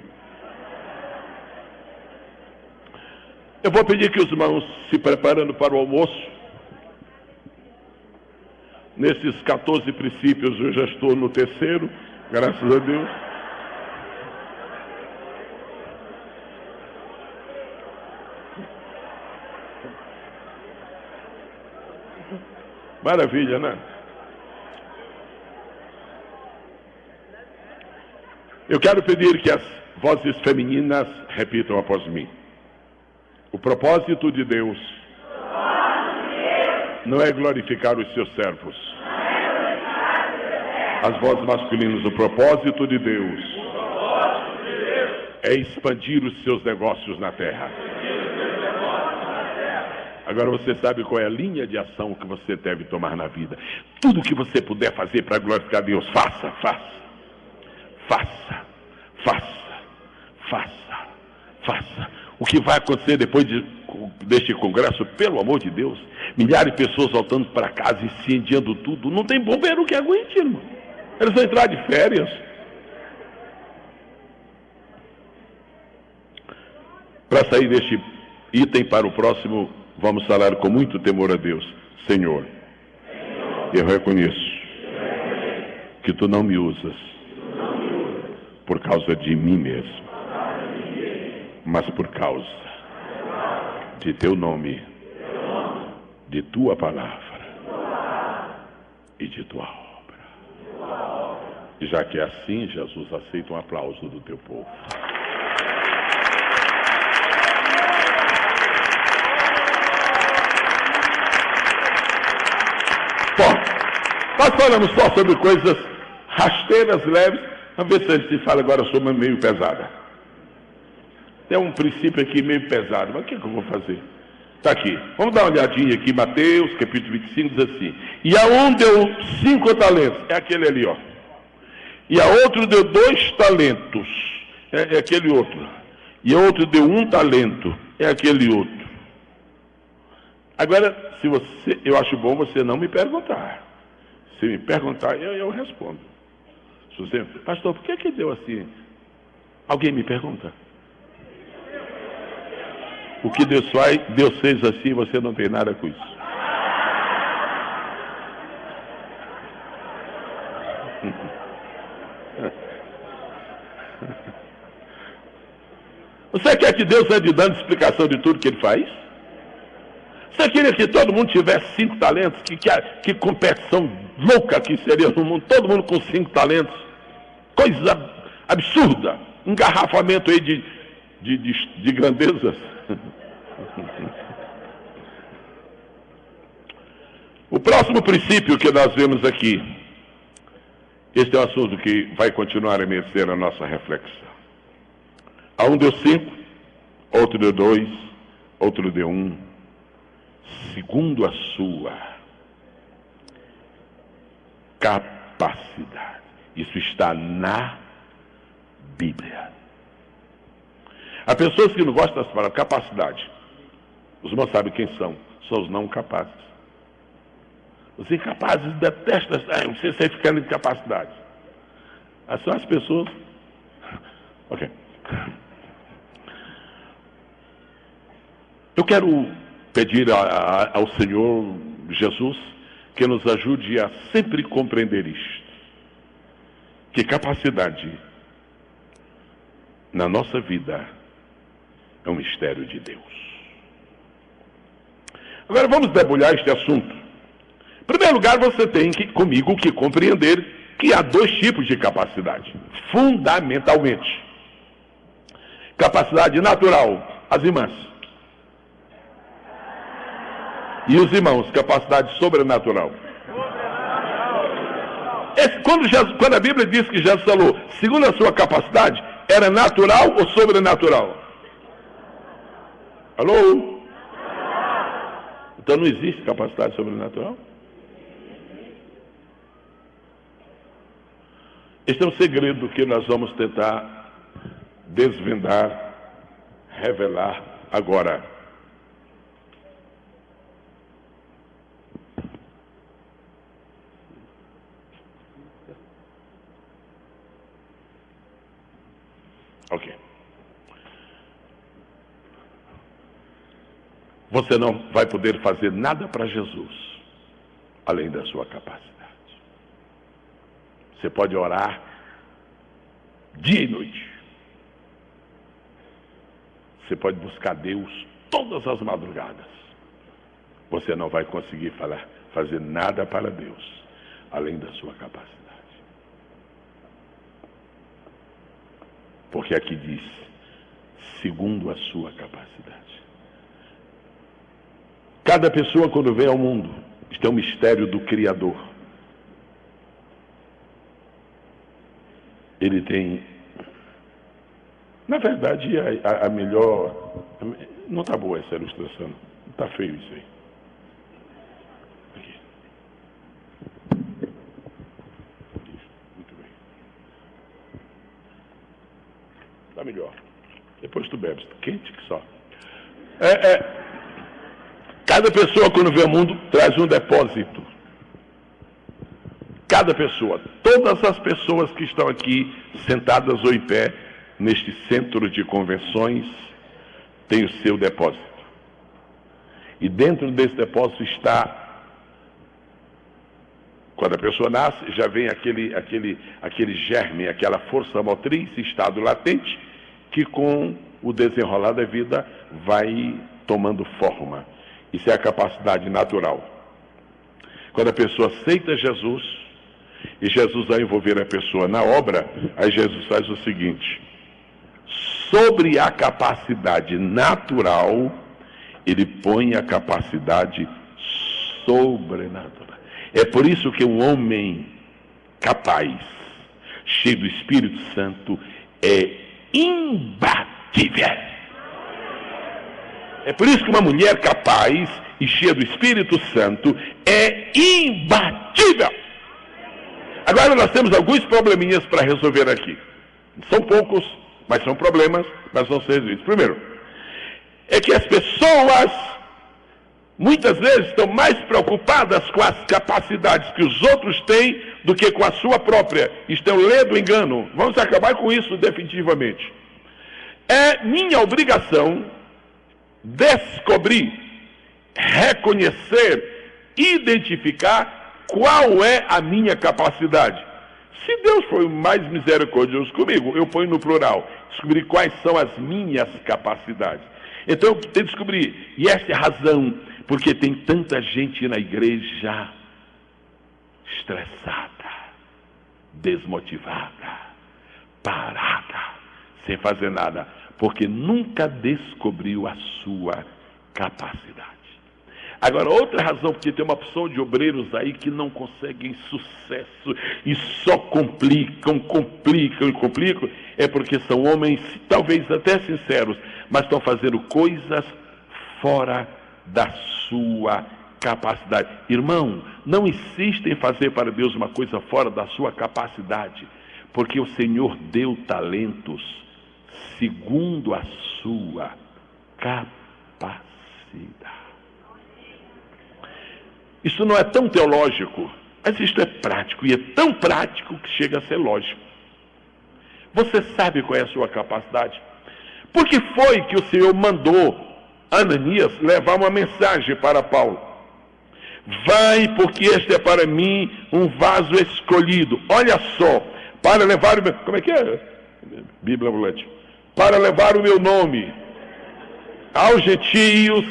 Eu vou pedir que os irmãos se preparando para o almoço. Nesses 14 princípios eu já estou no terceiro. Graças a Deus. Maravilha, né? Eu quero pedir que as vozes femininas repitam após mim. O propósito de Deus não é glorificar os seus servos. As vozes masculinas, o propósito de Deus é expandir os seus negócios na terra. Agora você sabe qual é a linha de ação que você deve tomar na vida. Tudo que você puder fazer para glorificar Deus, faça, faça. Faça, faça, faça, faça. O que vai acontecer depois deste congresso, pelo amor de Deus, milhares de pessoas voltando para casa, incendiando tudo, não tem bombeiro que aguente, irmão. Eles vão entrar de férias. Para sair deste item para o próximo, vamos falar com muito temor a Deus. Senhor, eu reconheço que Tu não me usas por causa de mim mesmo, mas por causa de Teu nome, de Tua palavra e de Tua obra. Já que é assim, Jesus, aceita um aplauso do Teu povo. Bom, nós falamos só sobre coisas rasteiras, leves. Vamos ver se a gente fala agora sobre uma meio pesada. Tem um princípio aqui meio pesado, mas o que eu vou fazer? Está aqui. Vamos dar uma olhadinha aqui, Mateus, capítulo 25, diz assim. E a um deu 5 talentos, é aquele ali, ó. E a outro deu 2 talentos, é aquele outro. E a outro deu 1 talento, é aquele outro. Agora, eu acho bom você não me perguntar. Se me perguntar, eu respondo. Você, pastor, por que deu assim? Alguém me pergunta. O que Deus faz, Deus fez assim, você não tem nada com isso. Você quer que Deus ande dando explicação de tudo que Ele faz? Você queria que todo mundo tivesse 5 talentos? Que competição louca que seria no mundo, todo mundo com 5 talentos? Coisa absurda, engarrafamento aí de grandezas. O próximo princípio que nós vemos aqui, este é um assunto que vai continuar a merecer a nossa reflexão. A um deu 5, outro deu 2, outro deu 1, segundo a sua capacidade. Isso está na Bíblia. Há pessoas que não gostam das palavras capacidade. Os irmãos sabem quem são? São os não capazes. Os incapazes detestam, você sai ficando em capacidade. São as pessoas. Ok. Eu quero pedir ao Senhor Jesus que nos ajude a sempre compreender isto. Que capacidade na nossa vida é um mistério de Deus. Agora vamos debulhar este assunto. Em primeiro lugar, você tem comigo que compreender que há 2 tipos de capacidade, fundamentalmente. Capacidade natural, as irmãs. E os irmãos, capacidade sobrenatural. Quando a Bíblia diz que Jesus falou, segundo a sua capacidade, era natural ou sobrenatural? Alô? Então não existe capacidade sobrenatural? Este é um segredo que nós vamos tentar desvendar, revelar agora. Ok. Você não vai poder fazer nada para Jesus, além da sua capacidade. Você pode orar dia e noite. Você pode buscar Deus todas as madrugadas. Você não vai conseguir fazer nada para Deus, além da sua capacidade. Porque aqui diz, segundo a sua capacidade. Cada pessoa, quando vem ao mundo, isto é um mistério do Criador. Ele tem, na verdade, a melhor... Não está boa essa ilustração, está feio isso aí. Aqui. Muito bem. Está melhor. Depois tu bebes, quente que só. Cada pessoa, quando vem ao mundo, traz um depósito. Cada pessoa, todas as pessoas que estão aqui, sentadas ou em pé, neste centro de convenções, têm o seu depósito. E dentro desse depósito está, quando a pessoa nasce, já vem aquele germe, aquela força motriz, estado latente, que com o desenrolar da vida vai tomando forma. Isso é a capacidade natural. Quando a pessoa aceita Jesus, e Jesus vai envolver a pessoa na obra, aí Jesus faz o seguinte: sobre a capacidade natural, ele põe a capacidade sobrenatural. É por isso que um homem capaz, cheio do Espírito Santo, é imbatível. É por isso que uma mulher capaz e cheia do Espírito Santo é imbatível. Agora nós temos alguns probleminhas para resolver aqui. São poucos, mas são problemas, mas vão ser resolvidos. Primeiro, é que as pessoas muitas vezes estão mais preocupadas com as capacidades que os outros têm do que com a sua própria. Isto é o lê do engano. Vamos acabar com isso definitivamente. É minha obrigação descobrir, reconhecer, identificar qual é a minha capacidade. Se Deus foi mais misericordioso comigo, eu ponho no plural, descobrir quais são as minhas capacidades. Então eu tenho que descobrir, e esta é a razão, porque tem tanta gente na igreja estressada, desmotivada, parada, sem fazer nada, porque nunca descobriu a sua capacidade. Agora, outra razão, porque tem uma opção de obreiros aí que não conseguem sucesso e só complicam, é porque são homens, talvez até sinceros, mas estão fazendo coisas fora da sua capacidade. Irmão, não insista em fazer para Deus uma coisa fora da sua capacidade, porque o Senhor deu talentos segundo a sua capacidade. Isso não é tão teológico, mas isto é prático, e é tão prático que chega a ser lógico. Você sabe qual é a sua capacidade? Por que foi que o Senhor mandou Ananias levar uma mensagem para Paulo? Vai, porque este é para mim um vaso escolhido. Olha só, para levar o meu... Como é que é? Bíblia ambulante. Para levar o meu nome aos gentios,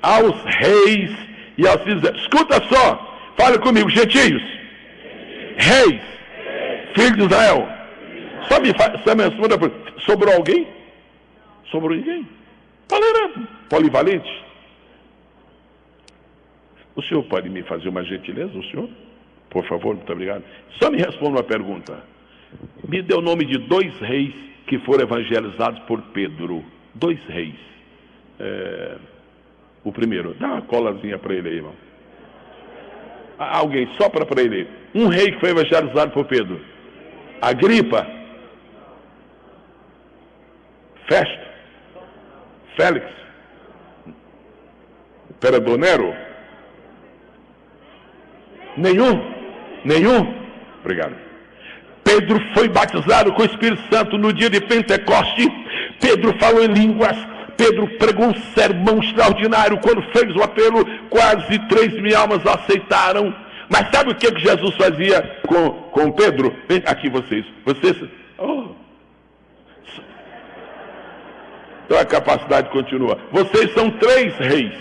aos reis e aos filhos. Escuta só, fala comigo, gentios, reis, filhos de Israel. Só me responda, sobrou alguém? Sobrou ninguém? Paulo era polivalente. O senhor pode me fazer uma gentileza, o senhor? Por favor, muito obrigado. Só me responda uma pergunta. Me dê o nome de 2 reis que foram evangelizados por Pedro. 2 reis. O primeiro, dá uma colazinha para ele aí, irmão. Alguém, sopra para ele. Um rei que foi evangelizado por Pedro. Agripa. Festo. Félix. Imperador Nero. Nenhum. Obrigado. Pedro foi batizado com o Espírito Santo no dia de Pentecoste. Pedro falou em línguas. Pedro pregou um sermão extraordinário. Quando fez o apelo, quase 3.000 almas aceitaram. Mas sabe o que Jesus fazia com Pedro? Vem aqui vocês. Então a capacidade continua. Vocês são 3 reis.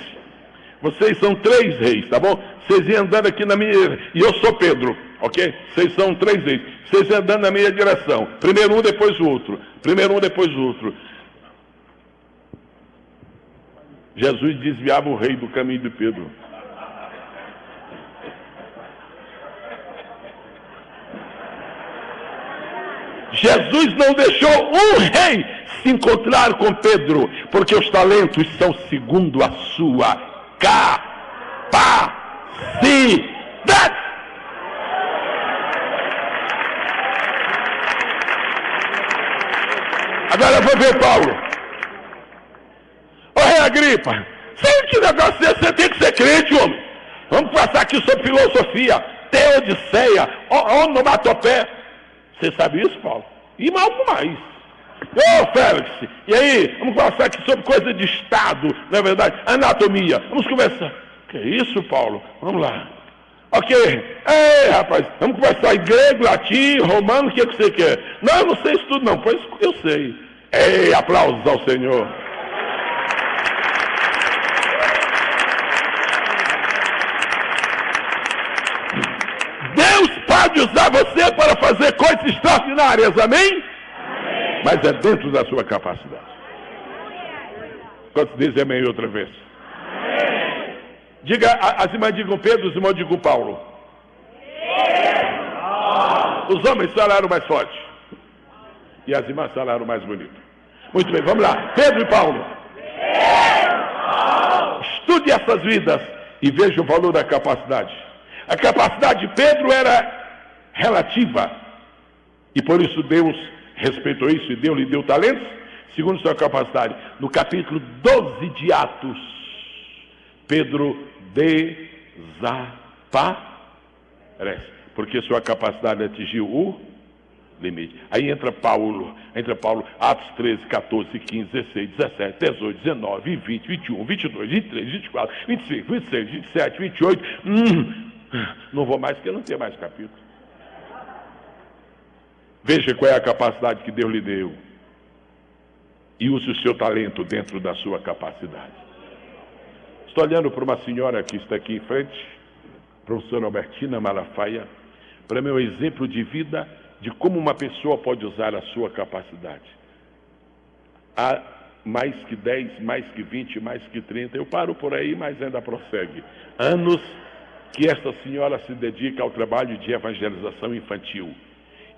Vocês são 3 reis, tá bom? Vocês iam andando aqui na minha... E eu sou Pedro, ok? Vocês são 3 reis. Vocês iam andando na minha direção. Primeiro um, depois o outro. Primeiro um, depois o outro. Jesus desviava o rei do caminho de Pedro. Jesus não deixou um rei se encontrar com Pedro, porque os talentos são segundo a sua capacidade. Agora eu vou ver Paulo. Ô rei Agripa, sabe que negócio é esse? Você tem que ser crente, homem. Vamos passar aqui sobre filosofia, teodiceia, onomatopé. Você sabe isso, Paulo? E algo mais. Ô Félix, e aí? Vamos conversar aqui sobre coisa de Estado, não é verdade? Anatomia. Vamos conversar. Que isso, Paulo? Vamos lá. Ok. Ei, rapaz, vamos conversar em grego, latim, romano, o que você quer? Não, eu não sei isso tudo não, pois eu sei. Ei, aplausos ao Senhor. Deus pode usar você para fazer coisas extraordinárias, amém? Amém. Mas é dentro da sua capacidade. Quantos dizem amém outra vez? Amém. Diga, as irmãs digam Pedro, os irmãos digam Paulo. Pedro. Os homens falaram mais forte. E as irmãs falaram mais bonito. Muito bem, vamos lá. Pedro e Paulo. Pedro. Estude essas vidas e veja o valor da capacidade. A capacidade de Pedro era relativa. E por isso Deus respeitou isso e lhe deu talentos, segundo sua capacidade. No capítulo 12 de Atos, Pedro desaparece. porque sua capacidade atingiu o limite. Aí entra Paulo, Atos 13, 14, 15, 16, 17, 18, 19, 20, 21, 22, 23, 24, 25, 26, 27, 28. Não vou mais, porque não tem mais capítulo. Veja qual é a capacidade que Deus lhe deu. E use o seu talento dentro da sua capacidade. Estou olhando para uma senhora que está aqui em frente, professora Albertina Malafaia, para mim é um exemplo de vida de como uma pessoa pode usar a sua capacidade. Há mais que 10, mais que 20, mais que 30, eu paro por aí, mas ainda prossegue. Anos que esta senhora se dedica ao trabalho de evangelização infantil.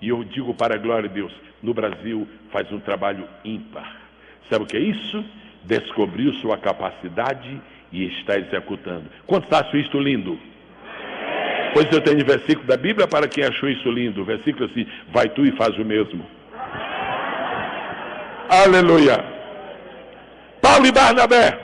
E eu digo para a glória de Deus, no Brasil faz um trabalho ímpar. Sabe o que é isso? Descobriu sua capacidade e está executando. Quantos acham isto lindo? Pois eu tenho versículo da Bíblia para quem achou isso lindo. O versículo assim, vai tu e faz o mesmo. Aleluia. Paulo e Barnabé.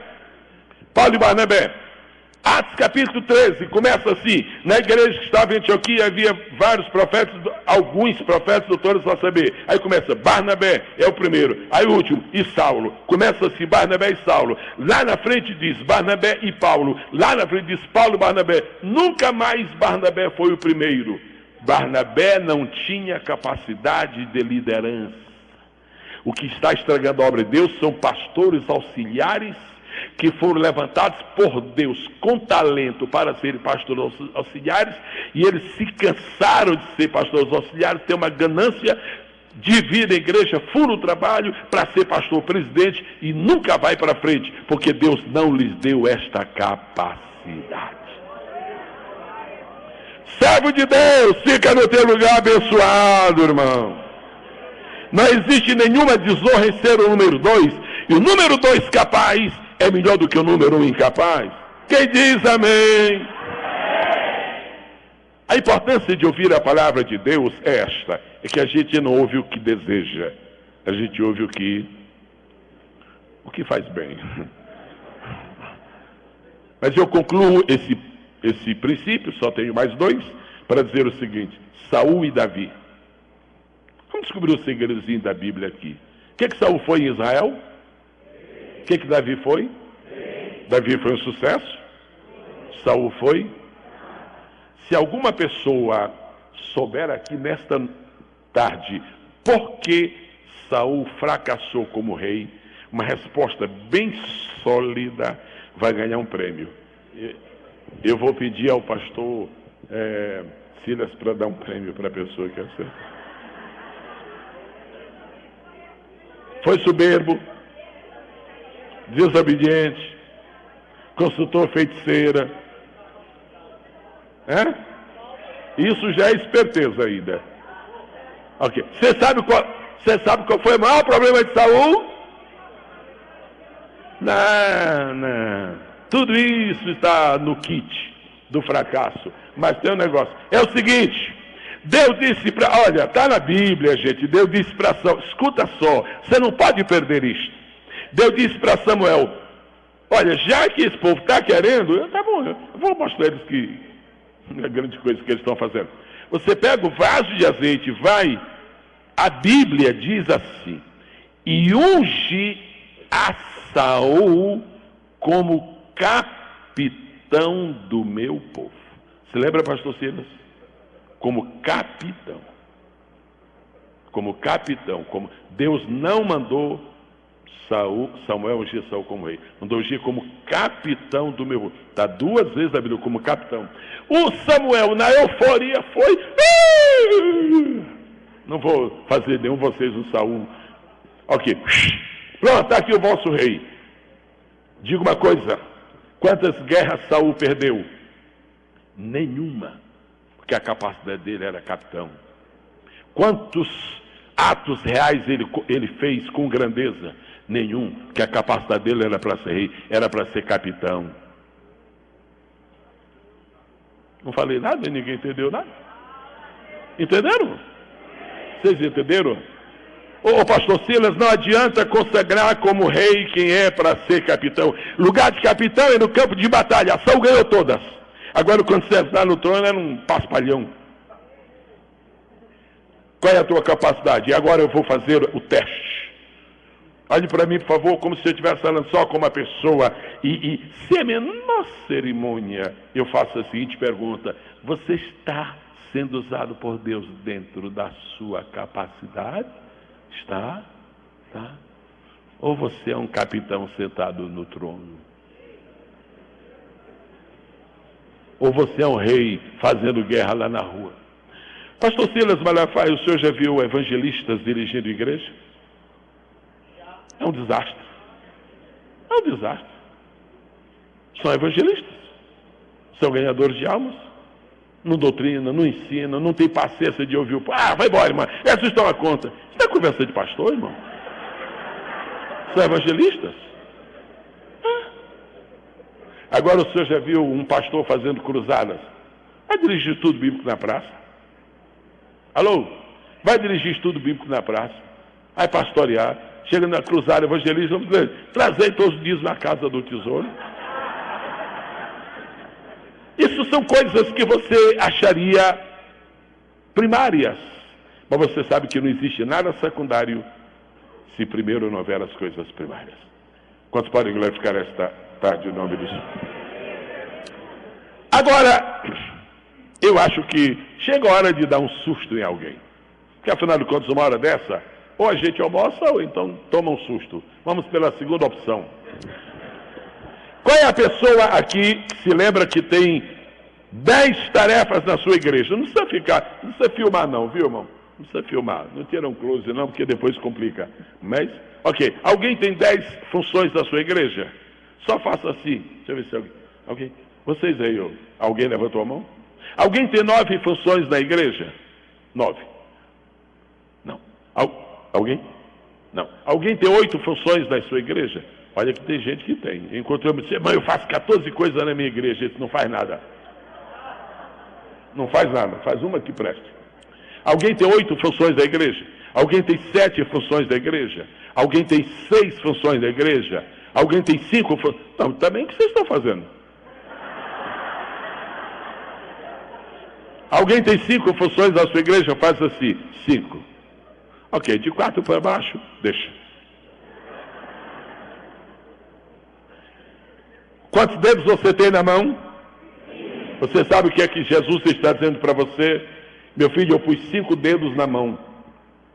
Atos capítulo 13, começa assim, na igreja que estava em Antioquia havia vários profetas, alguns profetas, doutores a saber. Aí começa, Barnabé é o primeiro, aí o último, e Saulo. Começa assim, Barnabé e Saulo. Lá na frente diz Barnabé e Paulo. Lá na frente diz Paulo e Barnabé. Nunca mais Barnabé foi o primeiro. Barnabé não tinha capacidade de liderança. O que está estragando a obra de Deus são pastores auxiliares que foram levantados por Deus com talento para serem pastores auxiliares, e eles se cansaram de ser pastores auxiliares, têm uma ganância de vir à igreja, fura o trabalho para ser pastor presidente e nunca vai para frente, porque Deus não lhes deu esta capacidade. Servo de Deus, fica no teu lugar abençoado, irmão. Não existe nenhuma desonra em ser o número 2, e o número 2 capaz é melhor do que o número 1 incapaz. Quem diz amém? A importância de ouvir a palavra de Deus é esta, é que a gente não ouve o que deseja, a gente ouve o que faz bem. Mas eu concluo esse princípio, só tenho mais 2, para dizer o seguinte, Saul e Davi. Vamos descobrir o segredozinho da Bíblia aqui. O que Saul foi em Israel? O que Davi foi? Davi foi um sucesso? Saul foi? Se alguma pessoa souber aqui nesta tarde por que Saul fracassou como rei, uma resposta bem sólida, vai ganhar um prêmio. Eu vou pedir ao pastor Silas para dar um prêmio para a pessoa que acerta. Foi soberbo, desobediente, consultor feiticeira. Isso já é esperteza ainda. Ok. Você sabe qual foi o maior problema de Saul? Não. Tudo isso está no kit do fracasso. Mas tem um negócio. É o seguinte. Deus disse para... Olha, está na Bíblia, gente. Deus disse para Samuel... Escuta só. Você não pode perder isto. Deus disse para Samuel... Olha, já que esse povo está querendo... Tá bom, eu vou mostrar eles que... a grande coisa que eles estão fazendo. Você pega o vaso de azeite, vai... A Bíblia diz assim... E unge a Saul como capitão do meu povo. Você lembra, pastor Silas? Como capitão. Como Deus não mandou Samuel ungir Saul como rei. Mandou ungir como capitão do meu povo. Está 2 vezes na Bíblia como capitão. O Samuel, na euforia, foi... Não vou fazer nenhum de vocês um Saul. Ok. Pronto, está aqui o vosso rei. Diga uma coisa. Quantas guerras Saul perdeu? Nenhuma. Porque a capacidade dele era capitão. Quantos atos reais ele fez com grandeza? Nenhum. Porque a capacidade dele era para ser rei, era para ser capitão. Não falei nada, ninguém entendeu nada. Entenderam? Vocês entenderam? Ô pastor Silas, não adianta consagrar como rei quem é para ser capitão. Lugar de capitão é no campo de batalha. Saul ganhou todas. Agora, quando você está no trono, era um paspalhão. Qual é a tua capacidade? E agora eu vou fazer o teste. Olhe para mim, por favor, como se eu estivesse falando só com uma pessoa. E sem a menor cerimônia, eu faço a seguinte pergunta: você está sendo usado por Deus dentro da sua capacidade? Está? Tá? Ou você é um capitão sentado no trono? Ou você é um rei fazendo guerra lá na rua? Pastor Silas Malafaia, o senhor já viu evangelistas dirigindo igreja? É um desastre. É um desastre. São evangelistas. São ganhadores de almas. Não doutrina, não ensina, não tem paciência de ouvir o... vai embora, irmão. Essa história é conta. Isso não é conversa de pastor, irmão. São evangelistas. Agora o senhor já viu um pastor fazendo cruzadas? Vai dirigir estudo bíblico na praça? Alô? Vai dirigir estudo bíblico na praça? Vai pastorear? Chega na cruzada evangelista, vamos dizer, trazei todos os dias na casa do tesouro. Isso são coisas que você acharia primárias. Mas você sabe que não existe nada secundário se primeiro não houver as coisas primárias. Quantos podem glorificar esta tarde em nome do Senhor? Agora, eu acho que chega a hora de dar um susto em alguém. Porque afinal de contas, uma hora dessa, ou a gente almoça ou então toma um susto. Vamos pela segunda opção. Qual é a pessoa aqui que se lembra que tem 10 tarefas na sua igreja? Não precisa filmar não, viu, irmão? Não precisa filmar, não tira um close não, porque depois complica. Mas, ok, alguém tem 10 funções da sua igreja? Só faça assim, deixa eu ver se alguém, vocês aí, alguém levantou a mão? Alguém tem 9 funções na igreja? 9. Não. Alguém? Não. Alguém tem 8 funções na sua igreja? Olha que tem gente que tem. Enquanto eu me disse, mas eu faço 14 coisas na minha igreja, esse não faz nada. Não faz nada, faz uma que preste. Alguém tem 8 funções da igreja? Alguém tem 7 funções da igreja? Alguém tem 6 funções da igreja? Alguém tem 5 funções? Não, também o que vocês estão fazendo? Alguém tem 5 funções da sua igreja? Faz assim, 5. Ok, de 4 para baixo, deixa. Quantos dedos você tem na mão? Você sabe o que é que Jesus está dizendo para você? Meu filho, eu pus 5 dedos na mão.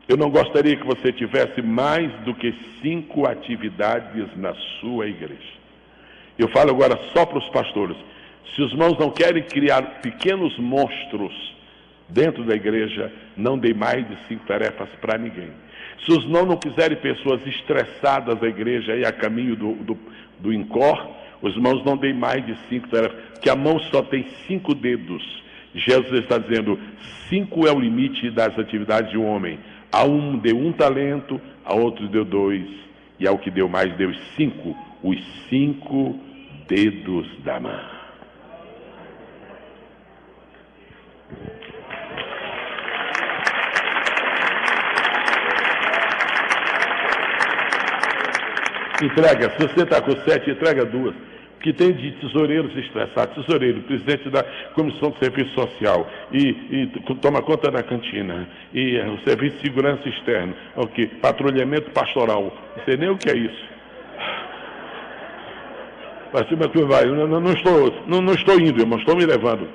Eu não gostaria que você tivesse mais do que 5 atividades na sua igreja. Eu falo agora só para os pastores. Se os irmãos não querem criar pequenos monstros dentro da igreja, não dê mais de 5 tarefas para ninguém. Se os irmãos não quiserem pessoas estressadas da igreja aí a caminho do incor, os irmãos não deem mais de 5 tarefas, porque a mão só tem 5 dedos. Jesus está dizendo, 5 é o limite das atividades de um homem. A um deu 1 talento, a outro deu 2, e ao que deu mais deu 5, os 5 dedos da mão. Entrega, se você está com 7, entrega 2. Que tem de tesoureiros estressados, tesoureiro, presidente da Comissão de Serviço Social, e toma conta da cantina, e o Serviço de Segurança Externo, okay, patrulhamento pastoral, não sei nem o que é isso. Mas tu vai, não estou indo, irmão, estou me levando.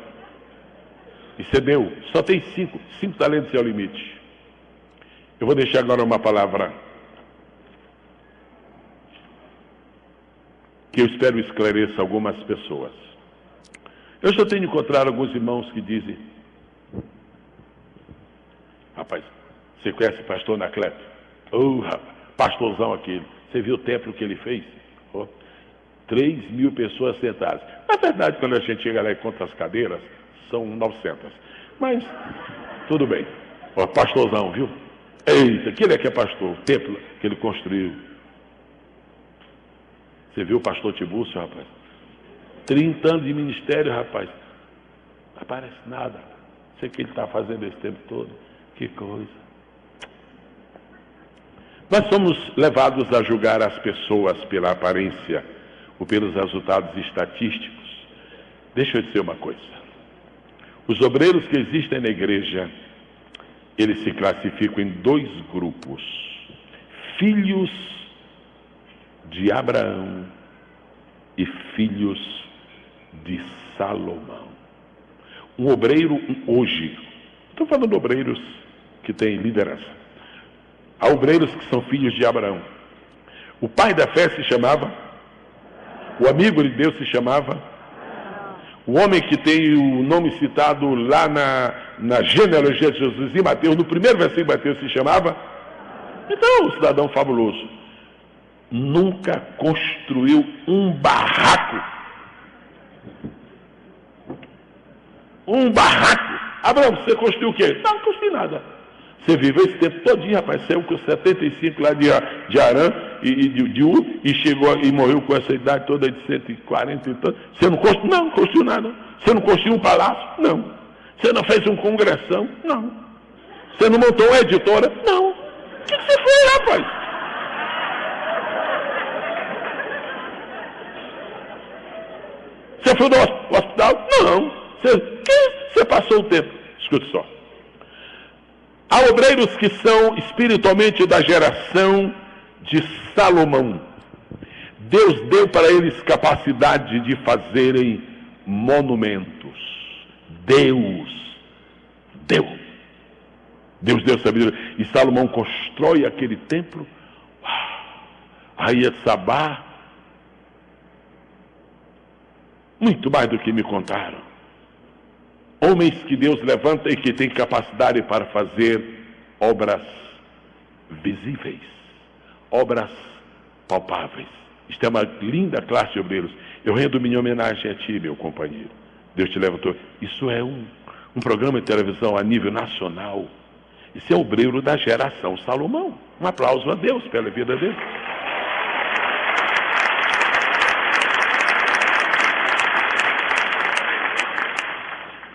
Isso é meu, só tem 5 talentos é o limite. Eu vou deixar agora uma palavra que eu espero esclareça algumas pessoas. Eu já tenho encontrado alguns irmãos que dizem, rapaz, você conhece o pastor Anacleto? Pastorzão aquele, você viu o templo que ele fez? 3.000 pessoas sentadas. Na verdade, quando a gente chega lá e conta as cadeiras, são 900. Mas, tudo bem. Pastorzão, viu? Eita, aquele é que é pastor, o templo que ele construiu. Você viu o pastor Tibúrcio, rapaz? 30 anos de ministério, rapaz. Não parece nada. Sei que ele está fazendo esse tempo todo. Que coisa. Nós somos levados a julgar as pessoas pela aparência ou pelos resultados estatísticos. Deixa eu dizer uma coisa. Os obreiros que existem na igreja eles se classificam em dois grupos: filhos de Abraão e filhos de Salomão. Um obreiro hoje, estou falando de obreiros que têm liderança. Há obreiros que são filhos de Abraão. O pai da fé se chamava, o amigo de Deus se chamava, o homem que tem o nome citado lá na genealogia de Jesus em Mateus, no primeiro versículo de Mateus, se chamava. Então, o cidadão fabuloso nunca construiu um barraco. Um barraco. Abraão, você construiu o quê? Não construí nada. Você viveu esse tempo todinho, rapaz. Saiu com 75 lá de Arã de Ur, e chegou e morreu com essa idade toda de 140 e tanto. Você não construiu? Não, não construiu nada. Você não construiu um palácio? Não. Você não fez um congressão? Não. Você não montou uma editora? Não. O que você foi, rapaz? Você foi no hospital? Não. Você passou o tempo. Escute só. Há obreiros que são espiritualmente da geração de Salomão. Deus deu para eles capacidade de fazerem monumentos. Deus deu sabedoria. E Salomão constrói aquele templo. Rainha de Sabá. Muito mais do que me contaram. Homens que Deus levanta e que têm capacidade para fazer obras visíveis, obras palpáveis. Isto é uma linda classe de obreiros. Eu rendo minha homenagem a ti, meu companheiro. Deus te levantou. Isso é um programa de televisão a nível nacional. Isso é obreiro da geração Salomão. Um aplauso a Deus pela vida dele.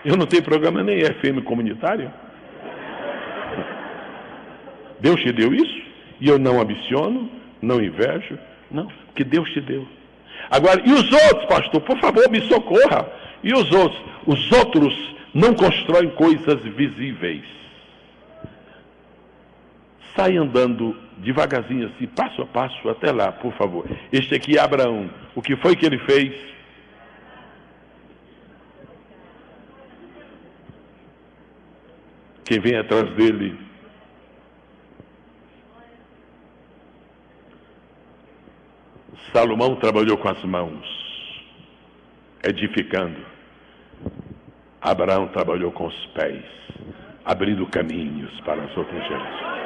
Eu não tenho programa nem FM comunitário. Deus te deu isso, e eu não ambiciono, não invejo, não, porque Deus te deu. Agora, e os outros, pastor? Por favor, me socorra. E os outros? Os outros não constroem coisas visíveis. Sai andando devagarzinho assim, passo a passo, até lá, por favor. Este aqui é Abraão. O que foi que ele fez? Quem vem atrás dele? Salomão trabalhou com as mãos, edificando. Abraão trabalhou com os pés, abrindo caminhos para as outras gerações.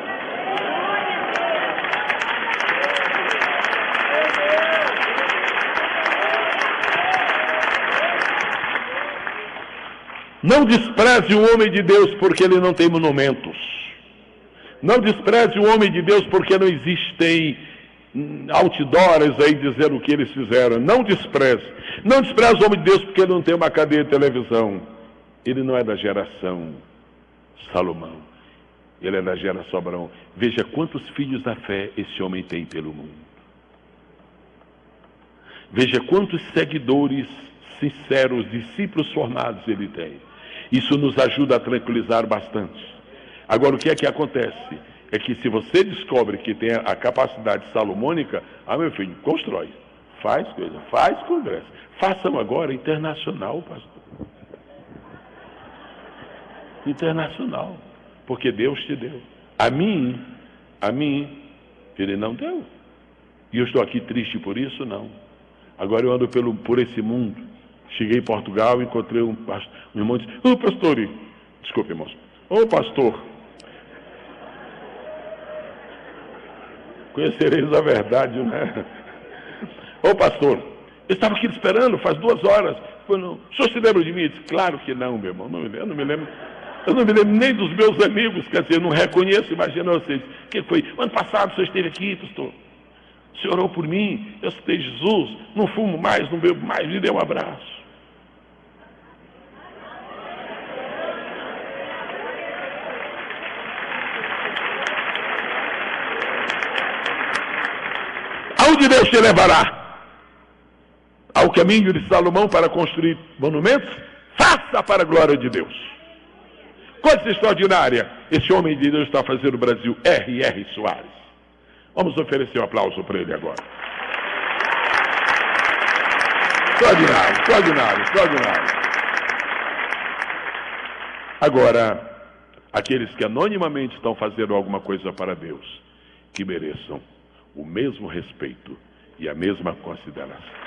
Não despreze o homem de Deus porque ele não tem monumentos. Não despreze o homem de Deus porque não existem outdoors aí dizendo o que eles fizeram. Não despreze. Não despreze o homem de Deus porque ele não tem uma cadeia de televisão. Ele não é da geração Salomão. Ele é da geração Abraão. Veja quantos filhos da fé esse homem tem pelo mundo. Veja quantos seguidores sinceros, discípulos formados ele tem. Isso nos ajuda a tranquilizar bastante. Agora, o que é que acontece? É que se você descobre que tem a capacidade salomônica, meu filho, constrói, faz coisa, faz congresso. Façam agora internacional, pastor. Internacional. Porque Deus te deu. A mim, ele não deu. E eu estou aqui triste por isso? Não. Agora eu ando por esse mundo. Cheguei em Portugal, encontrei um irmão e disse, pastor, desculpe, irmãos. Pastor, conhecereis a verdade, né? Pastor, eu estava aqui esperando, faz 2 horas. O senhor se lembra de mim? Eu disse, claro que não, meu irmão, eu não me lembro nem dos meus amigos, quer dizer, eu não reconheço, imagina vocês. O que foi? Ano passado o senhor esteve aqui, pastor. O senhor orou por mim, eu citei Jesus, não fumo mais, não bebo mais, me dê um abraço. Aonde Deus te levará? Ao caminho de Salomão para construir monumentos? Faça para a glória de Deus. coisa extraordinária. Esse homem de Deus está fazendo o Brasil. R.R. Soares. Vamos oferecer um aplauso para ele agora. Extraordinário, extraordinário, extraordinário. Agora, aqueles que anonimamente estão fazendo alguma coisa para Deus, que mereçam o mesmo respeito e a mesma consideração.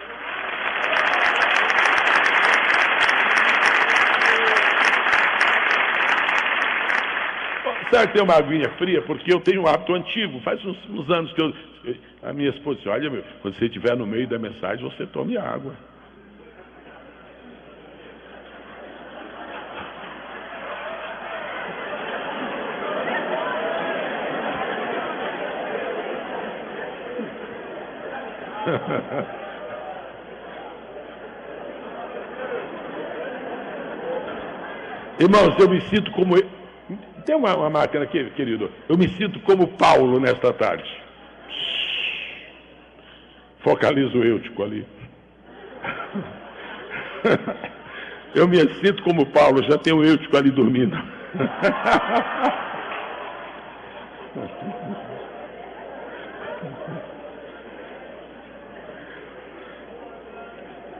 Será que tem uma aguinha fria? Porque eu tenho um hábito antigo, faz uns anos que a minha esposa disse, olha, quando você estiver no meio da mensagem, você tome água. Irmãos, eu me sinto como... Tem uma máquina aqui, querido. Eu me sinto como Paulo nesta tarde. Focaliza o eutico ali. Eu me sinto como Paulo, já tem o eutico ali dormindo.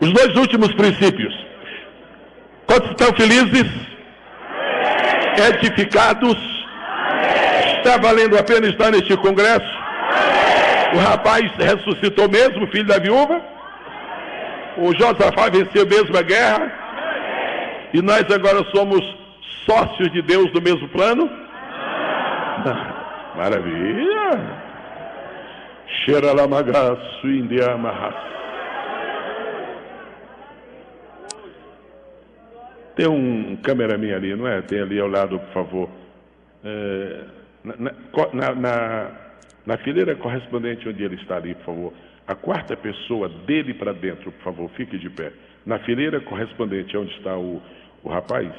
Os dois últimos princípios. Quantos estão felizes? Edificados? Está valendo a pena estar neste congresso? O rapaz ressuscitou mesmo, filho da viúva? O Josafá venceu mesmo a guerra? E nós agora somos sócios de Deus do mesmo plano? Maravilha! Xeralamagaço indiamarras. Tem um cameraman ali, não é? Tem ali ao lado, por favor. Na fileira correspondente onde ele está ali, por favor. A quarta pessoa dele para dentro, por favor, fique de pé. Na fileira correspondente onde está o rapaz,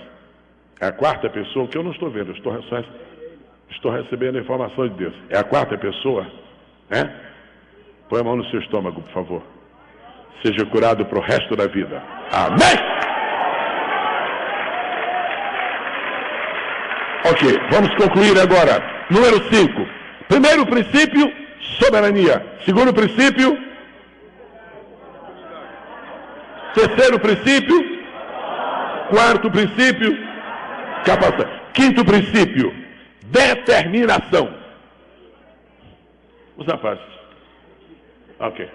é a quarta pessoa, que eu não estou vendo, estou recebendo a informação de Deus. É a quarta pessoa? É? Põe a mão no seu estômago, por favor. Seja curado para o resto da vida. Amém! Ok, vamos concluir agora. Número 5. Primeiro princípio, soberania. Segundo princípio. Terceiro princípio. Quarto princípio, capacidade. Quinto princípio, determinação. Os rapazes. Ok.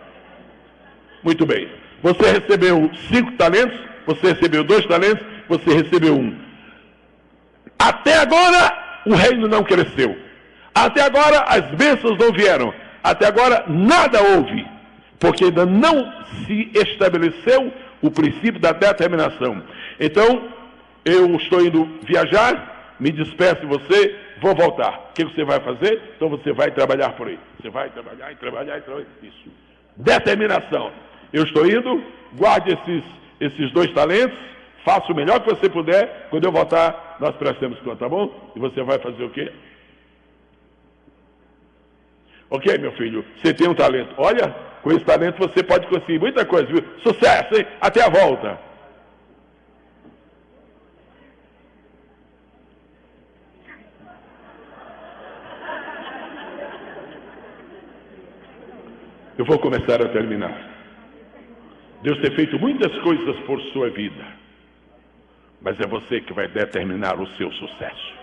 Muito bem. Você recebeu 5 talentos, você recebeu 2 talentos, você recebeu 1. Até agora, o reino não cresceu. Até agora, as bênçãos não vieram. Até agora, nada houve. Porque ainda não se estabeleceu o princípio da determinação. Então, eu estou indo viajar, me despeço de você, vou voltar. O que você vai fazer? Então você vai trabalhar por aí. Você vai trabalhar e trabalhar e trabalhar. Isso. Determinação. Eu estou indo, guarde esses 2 talentos, faça o melhor que você puder. Quando eu voltar, nós prestamos conta, tá bom? E você vai fazer o quê? Ok, meu filho, você tem um talento. Olha, com esse talento você pode conseguir muita coisa, viu? Sucesso, hein? Até a volta. Eu vou começar a terminar. Deus tem feito muitas coisas por sua vida, mas é você que vai determinar o seu sucesso.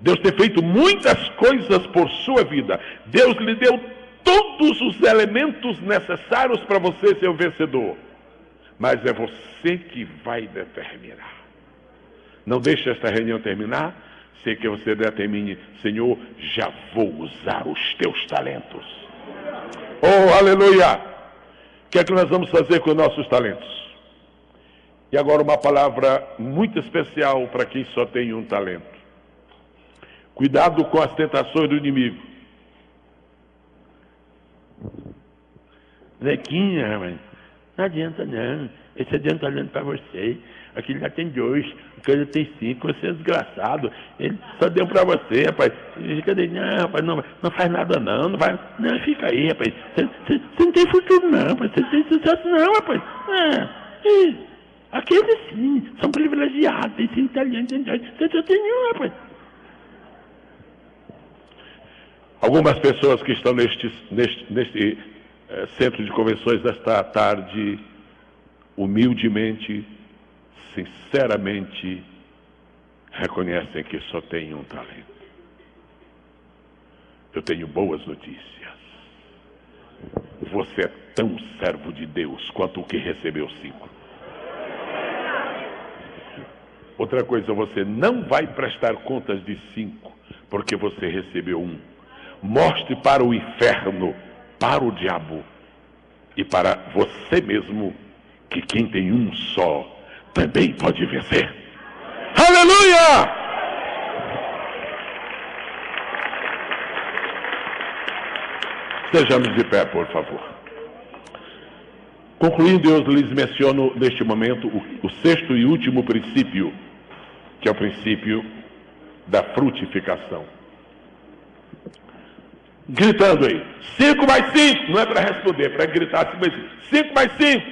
Deus tem feito muitas coisas por sua vida. Deus lhe deu todos os elementos necessários para você ser o vencedor. Mas é você que vai determinar. Não deixe esta reunião terminar sem que você determine: Senhor, já vou usar os teus talentos. Oh, aleluia! O que é que nós vamos fazer com os nossos talentos? E agora uma palavra muito especial para quem só tem um talento. Cuidado com as tentações do inimigo. Zequinha, mãe, não adianta não. Esse é de um talento para você. Aquele já tem 2, aquele já tem 5. Você é desgraçado. Ele só deu para você, rapaz. Cadê? Não, rapaz, não faz nada não. Não, vai, não, fica aí, rapaz. Você não tem futuro não, rapaz. Você não tem sucesso não, rapaz. Aqueles sim, são privilegiados, tem sim italiano, eu tenho, rapaz. Algumas pessoas que estão neste centro de convenções desta tarde, humildemente, sinceramente, reconhecem que só tem um talento. Eu tenho boas notícias. Você é tão servo de Deus quanto o que recebeu 5. Outra coisa, você não vai prestar contas de 5, porque você recebeu 1. Mostre para o inferno, para o diabo e para você mesmo que quem tem 1 só também pode vencer. Aleluia! Estejamos de pé, por favor. Concluindo, eu lhes menciono neste momento o 6º e último princípio, que é o princípio da frutificação. Gritando aí, 5 mais 5, não é para responder, é para gritar 5 mais 5. 5 mais 5,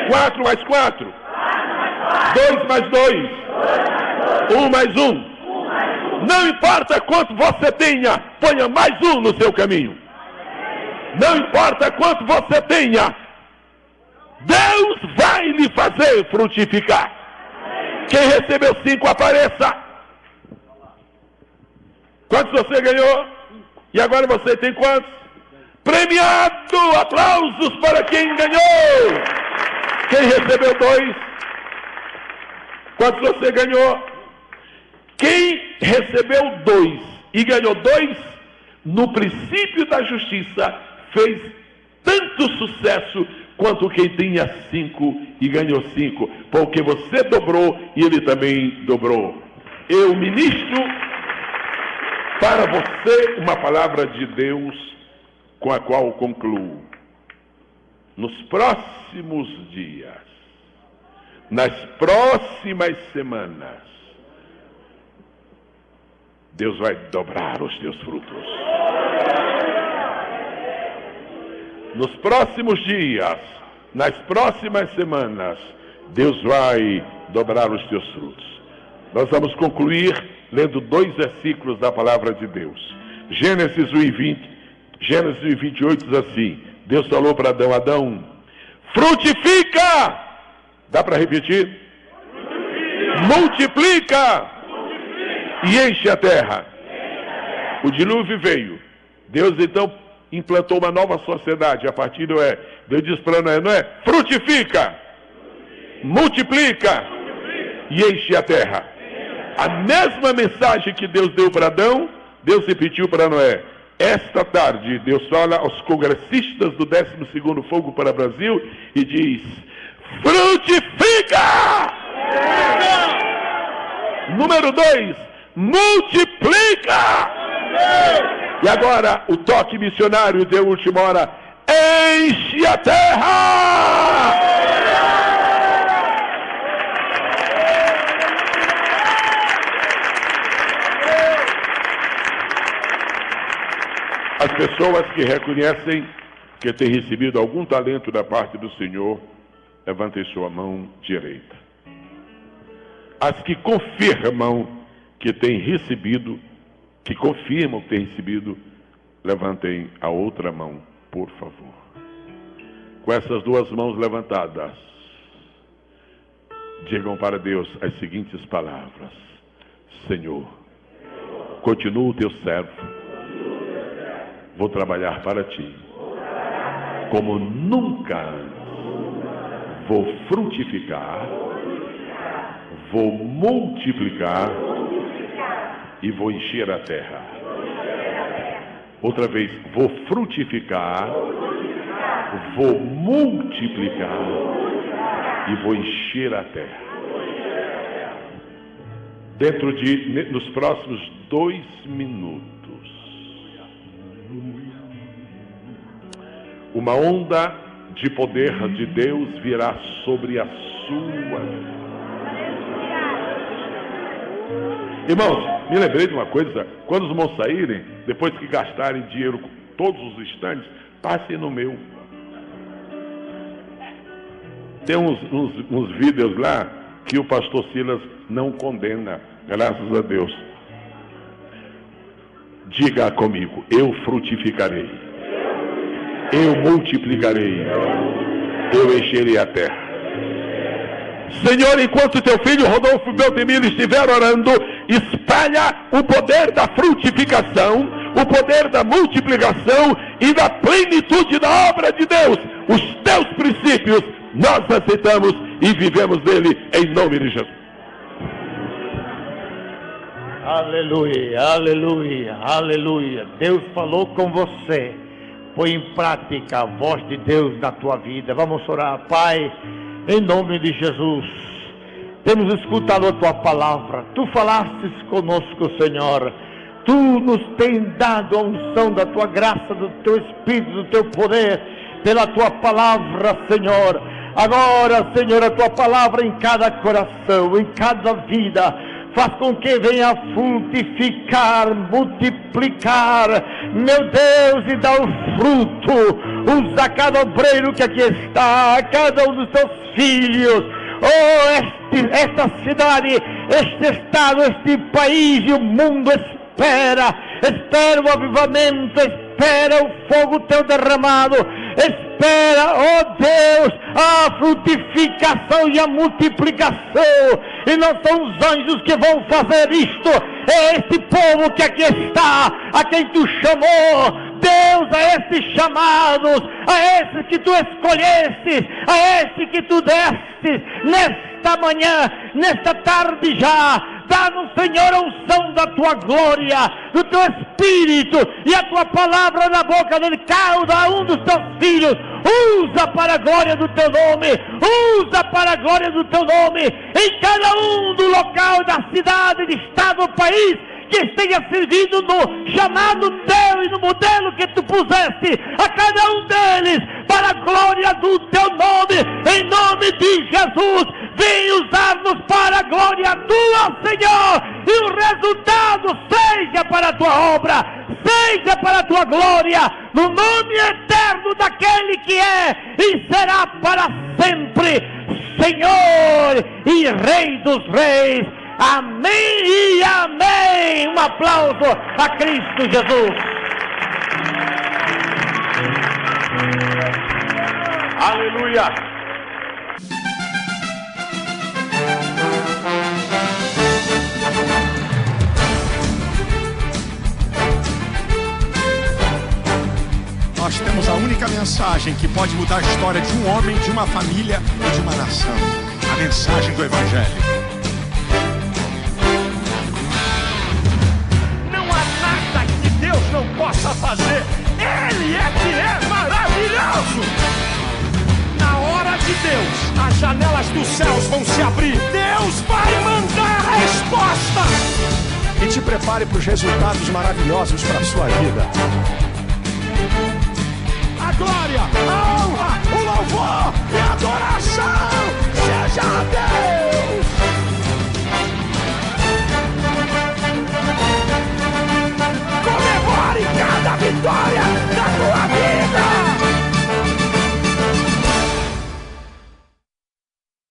4 mais 4, 2 mais 2, 1 mais 1. Não importa quanto você tenha, ponha mais 1 no seu caminho. Não importa quanto você tenha, Deus vai lhe fazer frutificar. Quem recebeu 5, apareça. Quantos você ganhou? E agora você tem quantos? Premiado! Aplausos para quem ganhou! Quem recebeu 2? Quantos você ganhou? Quem recebeu 2 e ganhou 2, no princípio da justiça, fez tanto sucesso quanto quem tinha 5 e ganhou 5, porque você dobrou e ele também dobrou. Eu ministro para você uma palavra de Deus com a qual concluo. Nos próximos dias, nas próximas semanas, Deus vai dobrar os teus frutos. Nos próximos dias, nas próximas semanas, Deus vai dobrar os teus frutos. Nós vamos concluir lendo 2 versículos da palavra de Deus. Gênesis 1:28 diz assim: Deus falou para Adão: Adão, frutifica! Dá para repetir? Multiplica! E enche a terra. O dilúvio veio. Deus então implantou uma nova sociedade a partir do Noé. Deus disse para Noé: frutifica, multiplica e enche a terra. A mesma mensagem que Deus deu para Adão, Deus repetiu para Noé. Esta tarde, Deus fala aos congressistas do 12º Fogo para o Brasil e diz: frutifica! Número 2, multiplica! E agora, o toque missionário de última hora: enche a terra! As pessoas que reconhecem que têm recebido algum talento da parte do Senhor, levantem sua mão direita. As que confirmam que têm recebido, que confirmam que têm recebido, levantem a outra mão, por favor. Com essas 2 mãos levantadas, digam para Deus as seguintes palavras: Senhor, continua o teu servo. Vou trabalhar para ti, como nunca antes. Vou frutificar, vou multiplicar e vou encher a terra. Outra vez, vou frutificar, vou multiplicar e vou encher a terra. Nos próximos 2 minutos, uma onda de poder de Deus virá sobre a sua vida. Irmãos, me lembrei de uma coisa: quando os irmãos saírem, depois que gastarem dinheiro com todos os estandes, passem no meu. Tem uns vídeos lá que o pastor Silas não condena, graças a Deus. Diga comigo: eu frutificarei, eu multiplicarei, eu encherei a terra. Senhor, enquanto teu filho Rodolfo Beltemiro estiver orando, espalha o poder da frutificação, o poder da multiplicação e da plenitude da obra de Deus. Os teus princípios nós aceitamos e vivemos nele, em nome de Jesus. Aleluia, aleluia, aleluia. Deus falou com você. Põe em prática a voz de Deus na tua vida. Vamos orar. Pai, em nome de Jesus, temos escutado a tua palavra. Tu falastes conosco, Senhor. Tu nos tens dado a unção da tua graça, do teu Espírito, do teu poder, pela tua palavra, Senhor. Agora, Senhor, a tua palavra em cada coração, em cada vida, faz com que venha frutificar, multiplicar, meu Deus, e dar o fruto. Usa cada obreiro que aqui está, cada um dos teus filhos. Oh, esta cidade, este estado, este país e o mundo espera o avivamento, espera o fogo teu derramado, espera, oh Deus, a frutificação e a multiplicação. E não são os anjos que vão fazer isto, é este povo que aqui está, a quem tu chamou, Deus, a esses chamados, a esses que tu escolhestes, a esses que tu destes, nesta manhã, nesta tarde já. Dá-nos, Senhor, a unção da tua glória, do teu Espírito, e a tua palavra na boca de cada um dos teus filhos. Usa para a glória do teu nome, usa para a glória do teu nome, em cada um do local, da cidade, do estado, do país, que esteja servindo no chamado teu e no modelo que tu puseste a cada um deles, para a glória do teu nome, em nome de Jesus. Vem usar-nos para a glória tua, Senhor, e o resultado seja para a tua obra, seja para a tua glória, no nome eterno daquele que é e será para sempre, Senhor e Rei dos Reis. Amém e amém. Um aplauso a Cristo Jesus. Aleluia. Nós temos a única mensagem que pode mudar a história de um homem, de uma família e de uma nação. A mensagem do Evangelho. Não há nada que Deus não possa fazer. Ele é que é maravilhoso. Na hora de Deus, as janelas dos céus vão se abrir. Deus vai mandar a resposta. E te prepare para os resultados maravilhosos para a sua vida. A glória, a honra, o louvor e a adoração seja a Deus.